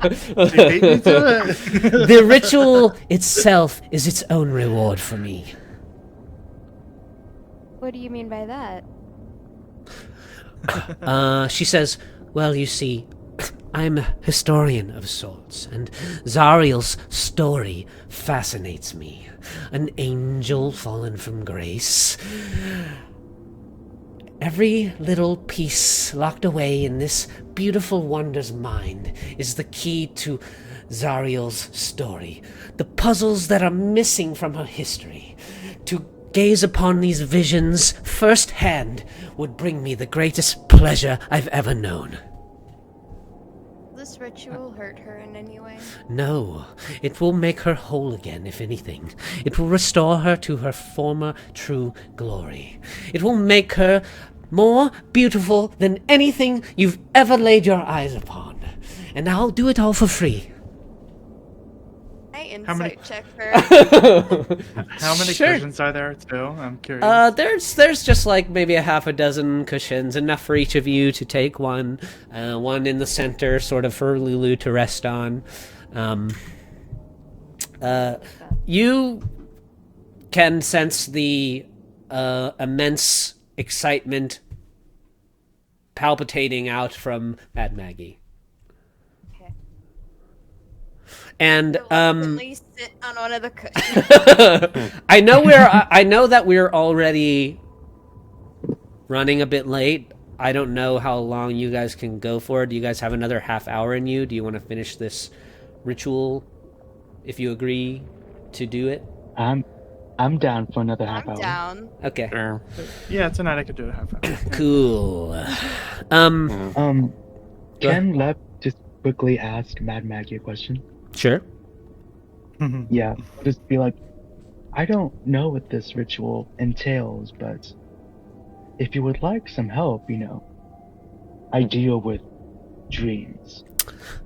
it. She beat me to it. The ritual itself is its own reward for me. What do you mean by that? She says, well, you see, I'm a historian of sorts, and Zariel's story fascinates me. An angel fallen from grace. Every little piece locked away in this beautiful wonder's mind is the key to Zariel's story. The puzzles that are missing from her history. To gaze upon these visions firsthand would bring me the greatest pleasure I've ever known. This ritual hurt her in any way? No, it will make her whole again, if anything. It will restore her to her former true glory. It will make her more beautiful than anything you've ever laid your eyes upon. And I'll do it all for free. I How many- insight check her. How many Sure. cushions are there too? I'm curious. There's just like maybe a half a dozen cushions, enough for each of you to take one. One in the center, sort of for Lulu to rest on. You can sense the immense excitement palpitating out from Mad Maggie. Okay. And Reluctantly sit on one of the cushions. I know that we're already running a bit late. I don't know how long you guys can go for. Do you guys have another half hour in you? Do you want to finish this ritual if you agree to do it? I'm down for another half I'm hour. down. Okay. Sure. Yeah, tonight I could do it half hour. Cool. Can Lep just quickly ask Mad Maggie a question? Sure. Yeah, just be like, I don't know what this ritual entails, but if you would like some help, I deal with dreams.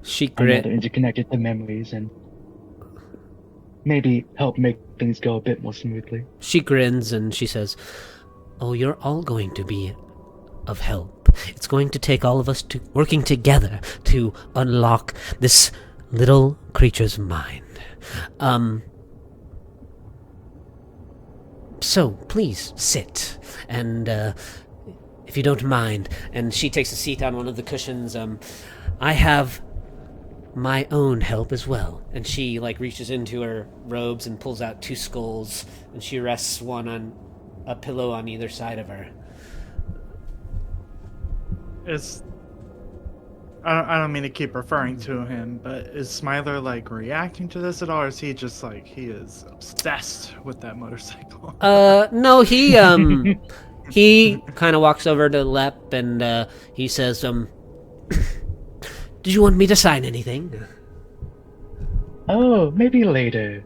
She I know they're grit. interconnected to memories and maybe help make things go a bit more smoothly. She grins and she says, "Oh, you're all going to be of help. It's going to take all of us working together to unlock this little creature's mind. So please sit, and if you don't mind." And she takes a seat on one of the cushions. I have my own help as well. And she reaches into her robes and pulls out 2 skulls, and she rests one on a pillow on either side of her. I don't mean to keep referring to him, but is Smiler reacting to this at all, or is he just he is obsessed with that motorcycle? No, he he kind of walks over to Lep and he says, did you want me to sign anything? Oh, maybe later.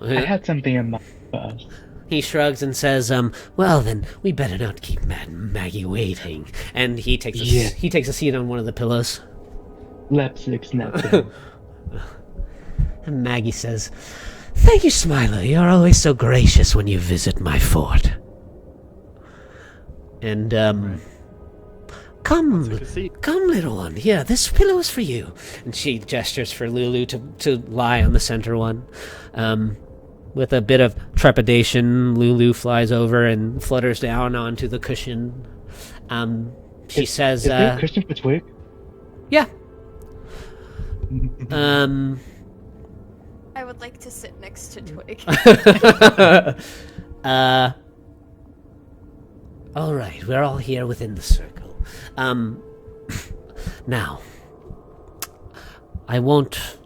I had something in mind for us. He shrugs and says, well then, we better not keep Maggie waiting. And he takes a seat on one of the pillows. Lep looks next to him. And Maggie says, thank you, Smiler. You're always so gracious when you visit my fort. And, Come, little one. Here, this pillow is for you. And she gestures for Lulu to lie on the center one. With a bit of trepidation, Lulu flies over and flutters down onto the cushion. She says, Is there a cushion for Twig? Yeah. I would like to sit next to Twig. All right, we're all here within the circle. Now, I won't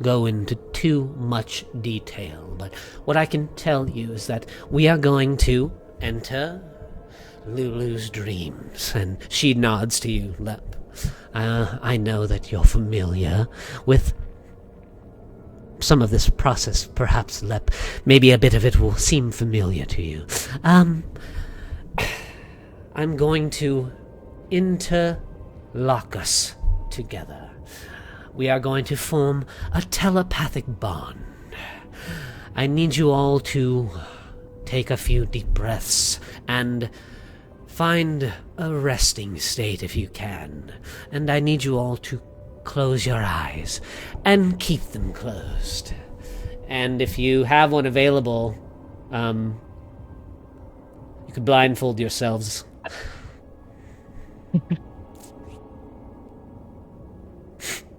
go into too much detail, but what I can tell you is that we are going to enter Lulu's dreams, and she nods to you, Lep. I know that you're familiar with some of this process, perhaps, Lep. Maybe a bit of it will seem familiar to you. I'm going to interlock us together. We are going to form a telepathic bond. I need you all to take a few deep breaths and find a resting state if you can. And I need you all to close your eyes and keep them closed. And if you have one available, you could blindfold yourselves.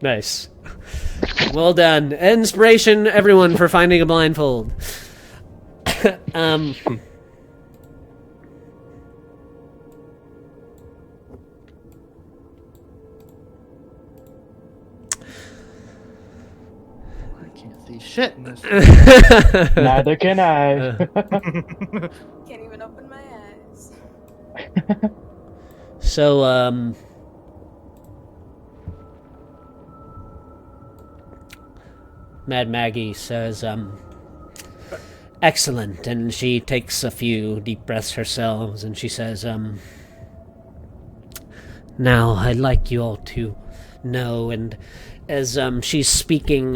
Nice. Well done. Inspiration, everyone, for finding a blindfold. See shit in this. Neither can I. Can't even open my eyes. So, Mad Maggie says, excellent, and she takes a few deep breaths herself, and she says, now, I'd like you all to know, and as she's speaking,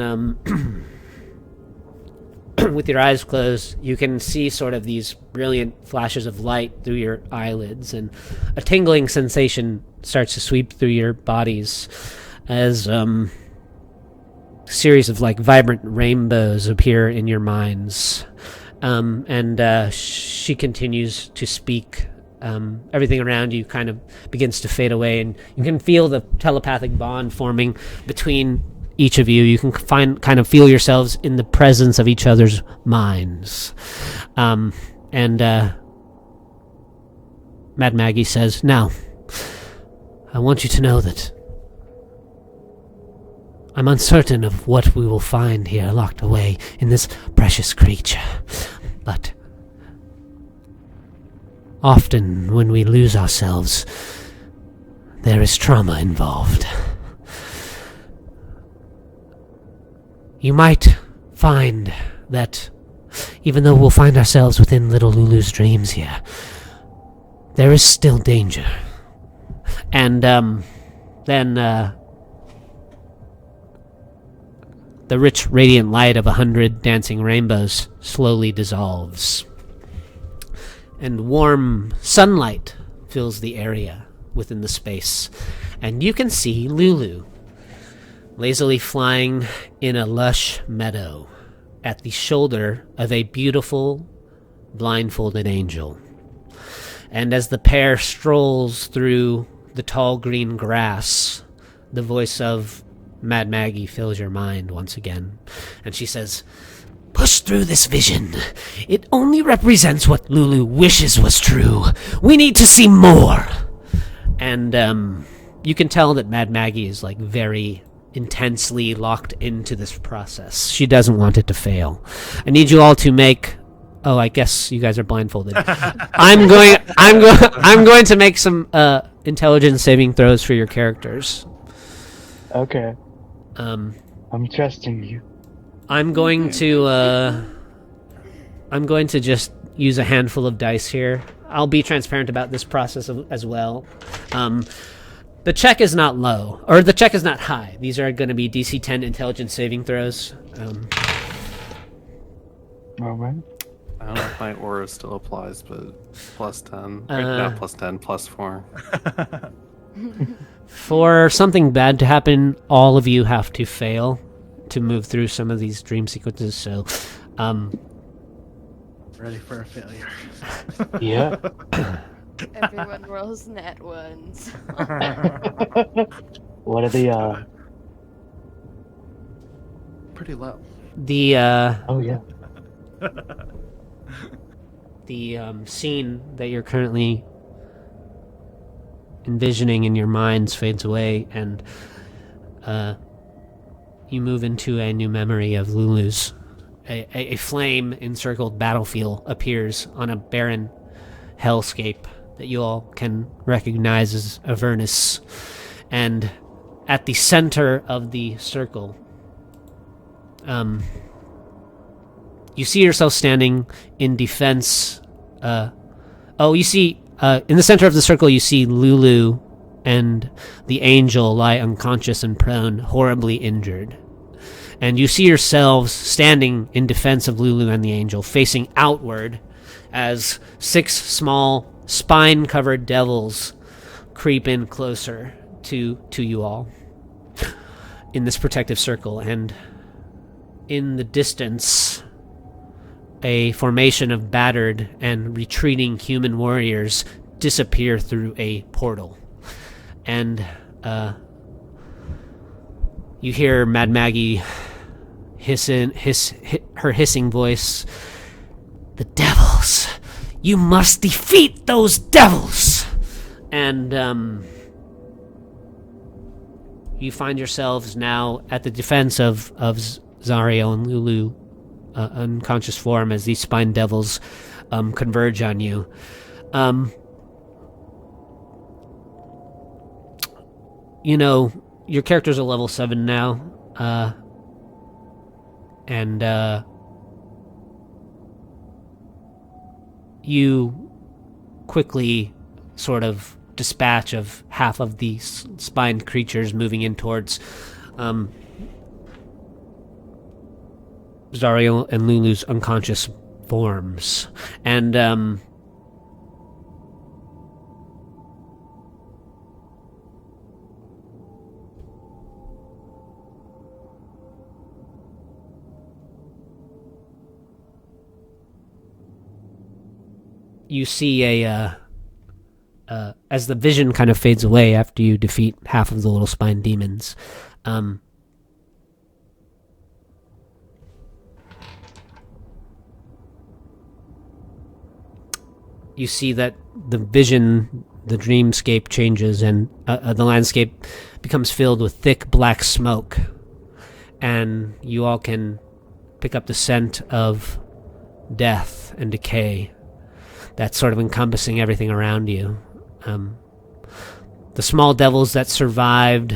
with your eyes closed, you can see sort of these brilliant flashes of light through your eyelids, and a tingling sensation starts to sweep through your bodies as a series of like vibrant rainbows appear in your minds. And she continues to speak. Everything around you kind of begins to fade away, and you can feel the telepathic bond forming between each of you. You can kind of feel yourselves in the presence of each other's minds. And Mad Maggie says, now, I want you to know that I'm uncertain of what we will find here locked away in this precious creature. But often when we lose ourselves, there is trauma involved. You might find that even though we'll find ourselves within little Lulu's dreams here, there is still danger. And then the rich radiant light of 100 dancing rainbows slowly dissolves. And warm sunlight fills the area within the space. And you can see Lulu lazily flying in a lush meadow at the shoulder of a beautiful blindfolded angel. And as the pair strolls through the tall green grass, the voice of Mad Maggie fills your mind once again. And she says, push through this vision. It only represents what Lulu wishes was true. We need to see more. And you can tell that Mad Maggie is like very intensely locked into this process. She doesn't want it to fail. I need you all to make Oh, I guess you guys are blindfolded. I'm going to make some intelligence saving throws for your characters. Okay. Um, I'm trusting you. I'm going to just use a handful of dice here. I'll be transparent about this process as well. The check is not low, or the check is not high. These are going to be DC 10 intelligence saving throws. All right. I don't know if my aura still applies, but plus 10. Not plus 10, plus 4. For something bad to happen, all of you have to fail to move through some of these dream sequences. So, Ready for a failure. Yeah. Everyone rolls net ones. What are the Pretty low. the Oh yeah. the scene that you're currently envisioning in your minds fades away, and you move into a new memory of Lulu's. A flame encircled battlefield appears on a barren hellscape that you all can recognize as Avernus, and at the center of the circle, you see yourself standing in defense. You see, in the center of the circle, you see Lulu and the angel lie unconscious and prone, horribly injured. And you see yourselves standing in defense of Lulu and the angel, facing outward as 6 small, spine-covered devils creep in closer to you all in this protective circle. And in the distance, a formation of battered and retreating human warriors disappear through a portal. And you hear Mad Maggie her hissing voice. "The devils! You must defeat those devils!" And you find yourselves now at the defense of Zario and Lulu, unconscious form, as these spine devils converge on you. Your characters are level 7 now, and you quickly sort of dispatch of half of these spined creatures moving in towards Zario and Lulu's unconscious forms. And you see as the vision kind of fades away after you defeat half of the little spine demons, you see that the vision, the dreamscape changes, and the landscape becomes filled with thick black smoke, and you all can pick up the scent of death and decay that's sort of encompassing everything around you. The small devils that survived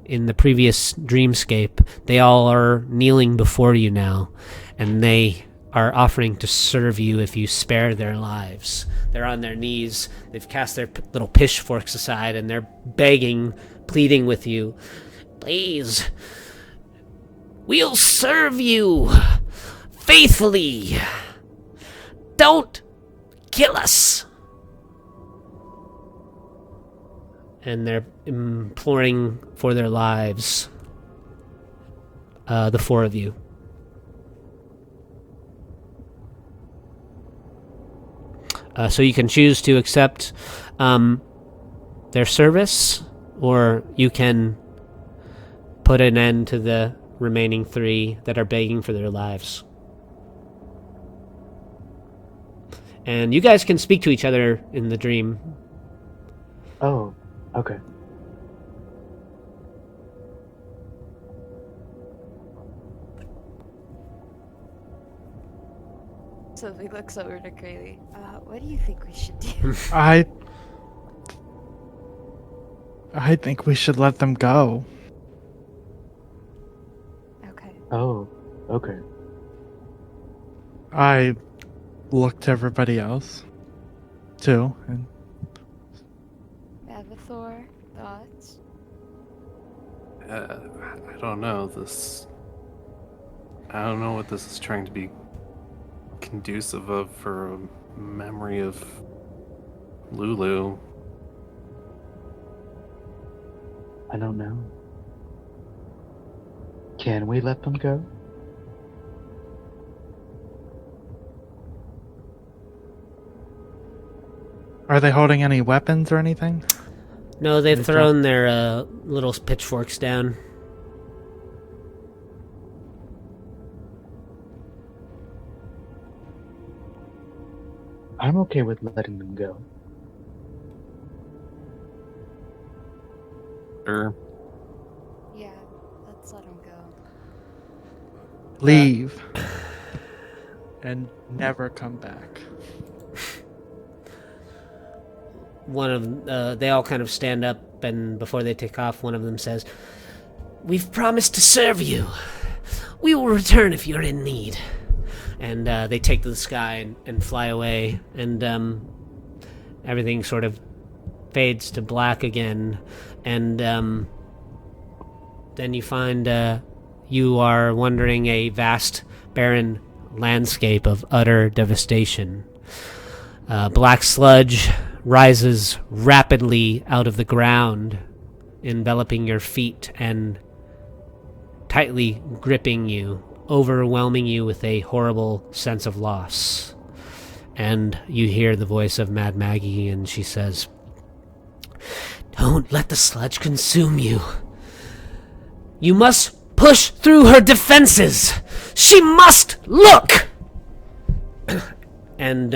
in the previous dreamscape, they all are kneeling before you now, and they are offering to serve you if you spare their lives. They're on their knees, they've cast their little pitchforks aside, and they're begging, pleading with you. "Please, we'll serve you faithfully. Don't kill us." And they're imploring for their lives, the 4 of you. So you can choose to accept their service, or you can put an end to the remaining 3 that are begging for their lives. And you guys can speak to each other in the dream. Oh, okay. Sylvie looks over to Crayley. What do you think we should do? I think we should let them go. Okay. Oh, okay. I looked to everybody else, too, and Avathor, thoughts? I don't know this. I don't know what this is trying to be conducive of for a memory of Lulu. I don't know. Can we let them go? are they holding any weapons or anything? No, they've Good thrown their little pitchforks down. I'm okay with letting them go. Sure. Yeah, let's let him go. Leave. And never come back. They all kind of stand up, and before they take off, one of them says, "We've promised to serve you. We will return if you're in need." And they take to the sky and fly away, and everything sort of fades to black again, and then you find you are wandering a vast, barren landscape of utter devastation. Black sludge rises rapidly out of the ground, enveloping your feet and tightly gripping you, overwhelming you with a horrible sense of loss. And you hear the voice of Mad Maggie, and she says, "Don't let the sludge consume you. You must push through her defenses. She must look!" And,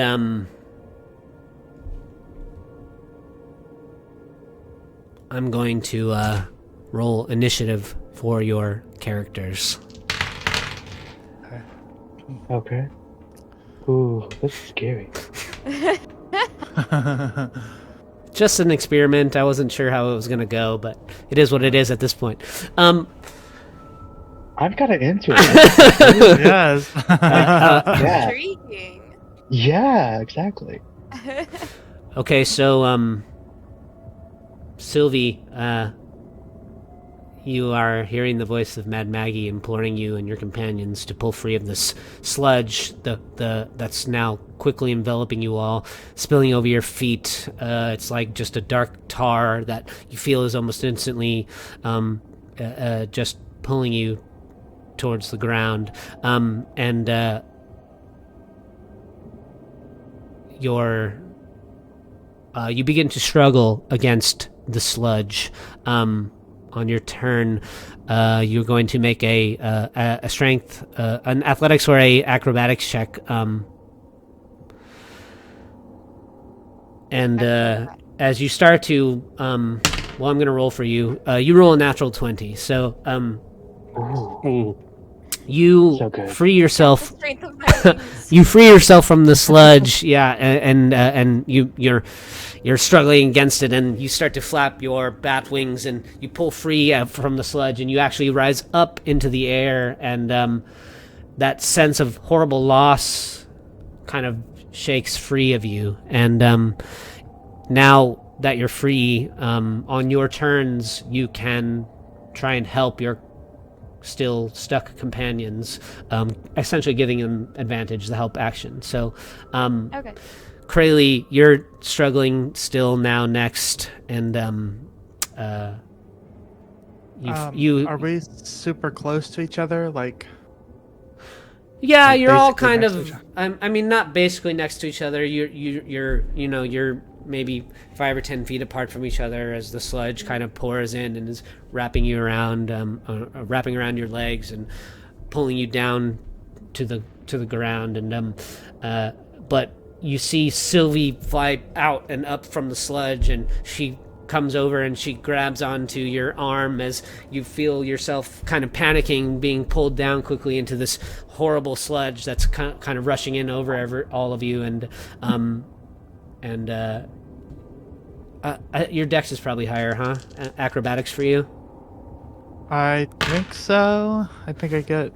I'm going to roll initiative for your characters. Okay. Ooh, this is scary. Just an experiment. I wasn't sure how it was going to go, but it is what it is at this point. I'm kind of into it. Yes. Yeah. Intriguing. Yeah, exactly. Okay, so, Sylvie, you are hearing the voice of Mad Maggie imploring you and your companions to pull free of this sludge that's now quickly enveloping you all, spilling over your feet. It's like just a dark tar that you feel is almost instantly just pulling you towards the ground. You begin to struggle against the sludge. On your turn, you're going to make a strength, an athletics or a acrobatics check. As you start to, I'm going to roll for you. You roll a natural 20. So, Ooh. you So good. free yourself. Strength of my wings. You free yourself from the sludge, yeah, and you're struggling against it, and you start to flap your bat wings, and you pull free from the sludge, and you actually rise up into the air, and that sense of horrible loss kind of shakes free of you, and now that you're free, on your turns, you can try and help your still stuck companions, essentially giving them advantage, the help action. So, Okay. Crayley, you're struggling still now next, and Are we super close to each other? Like, yeah, like you're all basically kind next to of. each other? I mean, not basically next to each other. You're maybe 5 or 10 feet apart from each other as the sludge kind of pours in and is wrapping you around, wrapping around your legs and pulling you down to the ground. And but you see Sylvie fly out and up from the sludge, and she comes over and she grabs onto your arm as you feel yourself kind of panicking, being pulled down quickly into this horrible sludge that's kind of rushing in over all of you. And your dex is probably higher, huh? Acrobatics for you? I think so. I think I get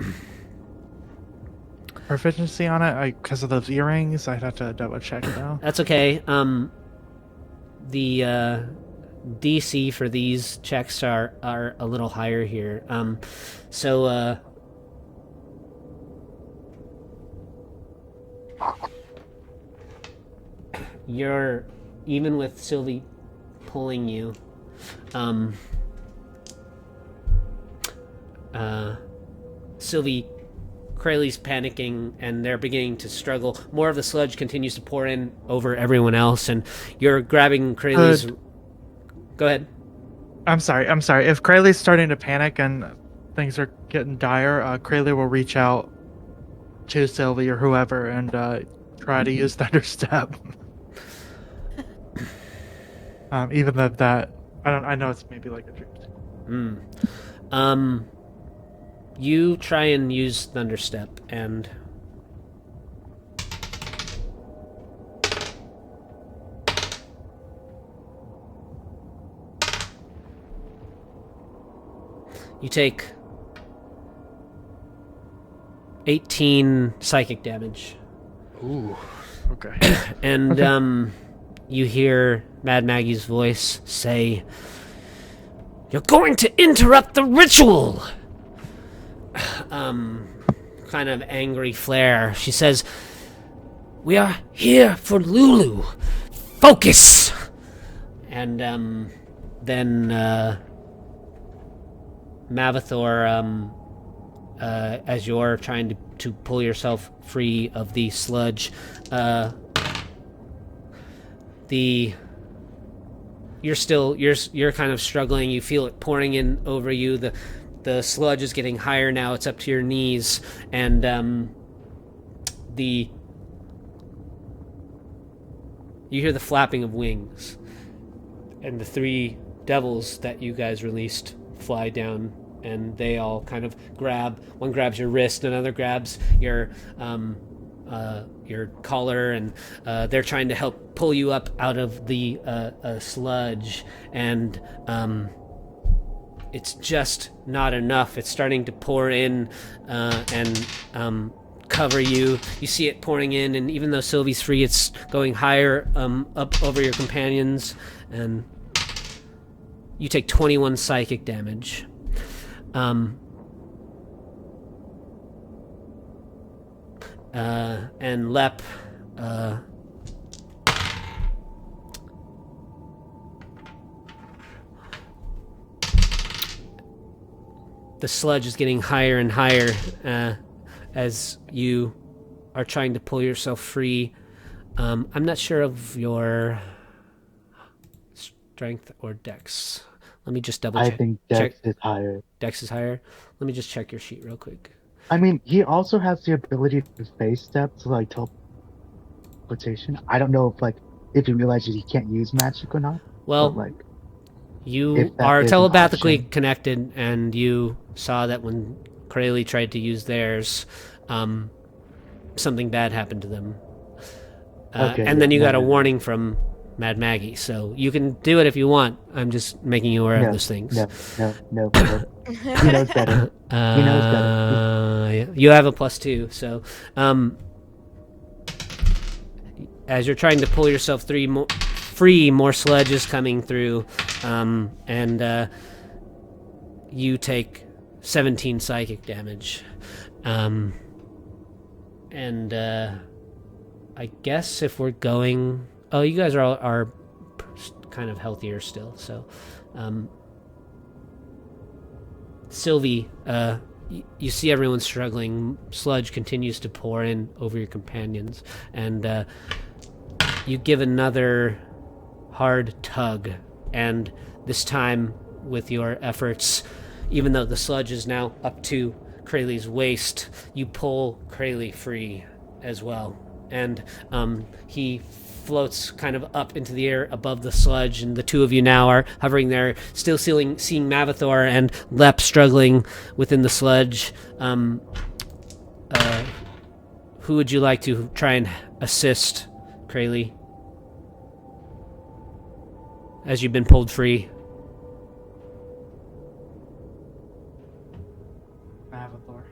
proficiency on it because of those earrings. I'd have to double check though. That's okay. The DC for these checks are a little higher here. You're, even with Sylvie pulling you, Sylvie, Krayley's panicking and they're beginning to struggle. More of the sludge continues to pour in over everyone else, and you're grabbing Krayley's... Go ahead. I'm sorry. If Krayley's starting to panic and things are getting dire, Krayley will reach out to Sylvie or whoever and try to use Thunderstep. Even though that... I know it's maybe like a dream. You try and use Thunderstep, and... You take 18 psychic damage. Ooh. Okay. And you hear Mad Maggie's voice say, "You're going to interrupt the ritual!" Kind of angry flare. She says, "We are here for Lulu. Focus!" And then Mavathor, as you're trying to pull yourself free of the sludge, you're kind of struggling. You feel it pouring in over you. The sludge is getting higher now. It's up to your knees, and you hear the flapping of wings, and the 3 devils that you guys released fly down, and they all kind of one grabs your wrist, another grabs your collar, and they're trying to help pull you up out of the sludge, and it's just not enough. It's starting to pour in and cover you. You see it pouring in, and even though Sylvie's free, it's going higher up over your companions, and you take 21 psychic damage. And Lep, the sludge is getting higher and higher as you are trying to pull yourself free. I'm not sure of your strength or dex. Let me just double check. I think Dex is higher. Dex is higher? Let me just check your sheet real quick. I mean, he also has the ability to phase step to like teleportation. I don't know if he realizes he can't use magic or not. Well, but, you are telepathically connected, and you saw that when Krayley tried to use theirs, something bad happened to them. And then you got a warning from Mad Maggie, so you can do it if you want. I'm just making you aware of those things. No. He knows better. He knows better. You have a +2, so as you're trying to pull yourself free, more sludge is coming through, and you take 17 psychic damage. And I guess if we're going... Oh, you guys are kind of healthier still, so... Sylvie, you see everyone struggling. Sludge continues to pour in over your companions, and you give another hard tug, and this time, with your efforts, even though the sludge is now up to Krayley's waist, you pull Krayley free as well. and he floats kind of up into the air above the sludge, and the two of you now are hovering there, still seeing Mavathor and Lep struggling within the sludge. Who would you like to try and assist, Krayley? As you've been pulled free. Mavathor.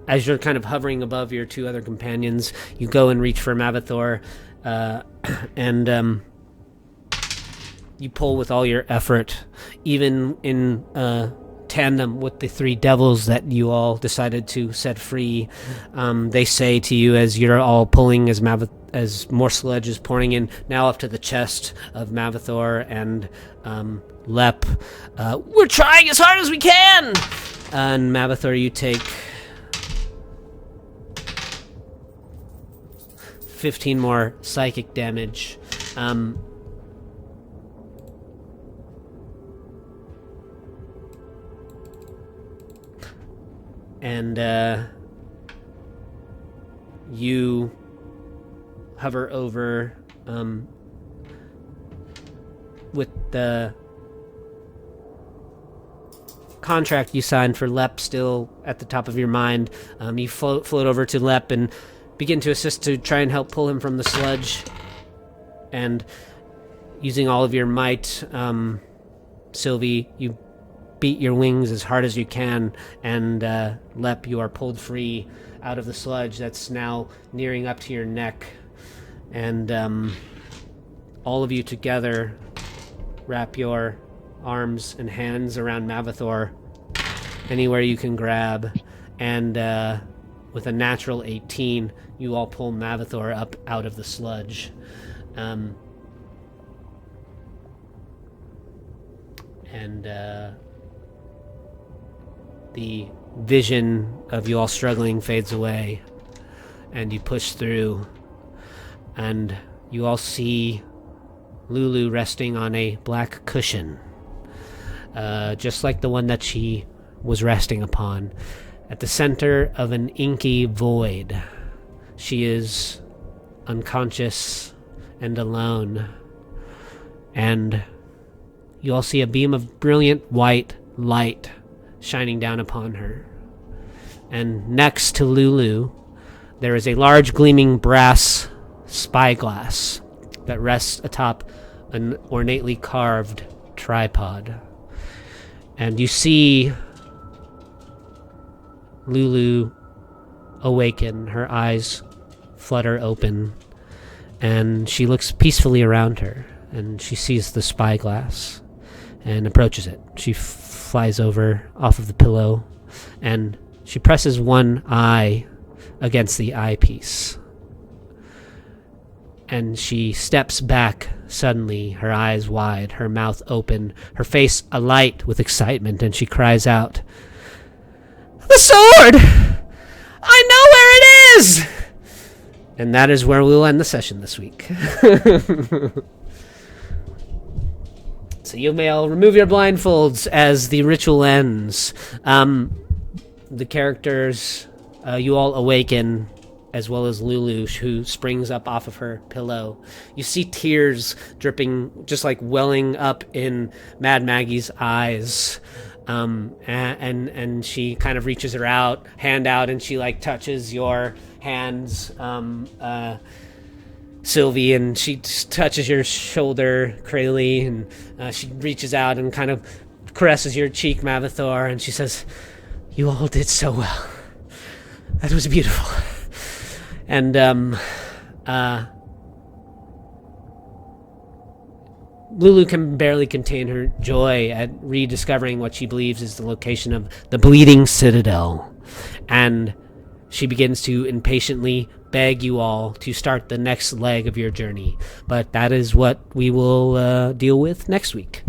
As you're kind of hovering above your two other companions, you go and reach for Mavathor, and you pull with all your effort, even in tandem with the three devils that you all decided to set free. They say to you as you're all pulling, as more sludge is pouring in, now up to the chest of Mavathor and Lep. We're trying as hard as we can! And Mavathor, you take 15 more psychic damage. And you hover over with the contract you signed for Lep still at the top of your mind. You float over to Lep and begin to assist to try and help pull him from the sludge. And using all of your might, Sylvie, you beat your wings as hard as you can, and Lep, you are pulled free out of the sludge that's now nearing up to your neck. And all of you together wrap your arms and hands around Mavathor anywhere you can grab, and with a natural 18, you all pull Mavathor up out of the sludge. The vision of you all struggling fades away, and you push through, and you all see Lulu resting on a black cushion, just like the one that she was resting upon, at the center of an inky void. She is unconscious and alone, and you all see a beam of brilliant white light shining down upon her. And next to Lulu, there is a large gleaming brass spyglass that rests atop an ornately carved tripod. And you see Lulu awaken, her eyes flutter open, and she looks peacefully around her, and she sees the spyglass and approaches it. She flies over off of the pillow, and she presses one eye against the eyepiece. And she steps back suddenly, her eyes wide, her mouth open, her face alight with excitement, and she cries out, "The sword! I know where it is!" And that is where we'll end the session this week. So you may all remove your blindfolds as the ritual ends. The characters, you all awaken, as well as Lulu, who springs up off of her pillow. You see tears dripping, just like welling up in Mad Maggie's eyes. And she kind of reaches her hand out, and she like touches your hands, Sylvie, and she touches your shoulder, Krayley, and she reaches out and kind of caresses your cheek, Mavathor, and she says, "You all did so well. That was beautiful." And Lulu can barely contain her joy at rediscovering what she believes is the location of the Bleeding Citadel, and she begins to impatiently beg you all to start the next leg of your journey. But that is what we will deal with next week.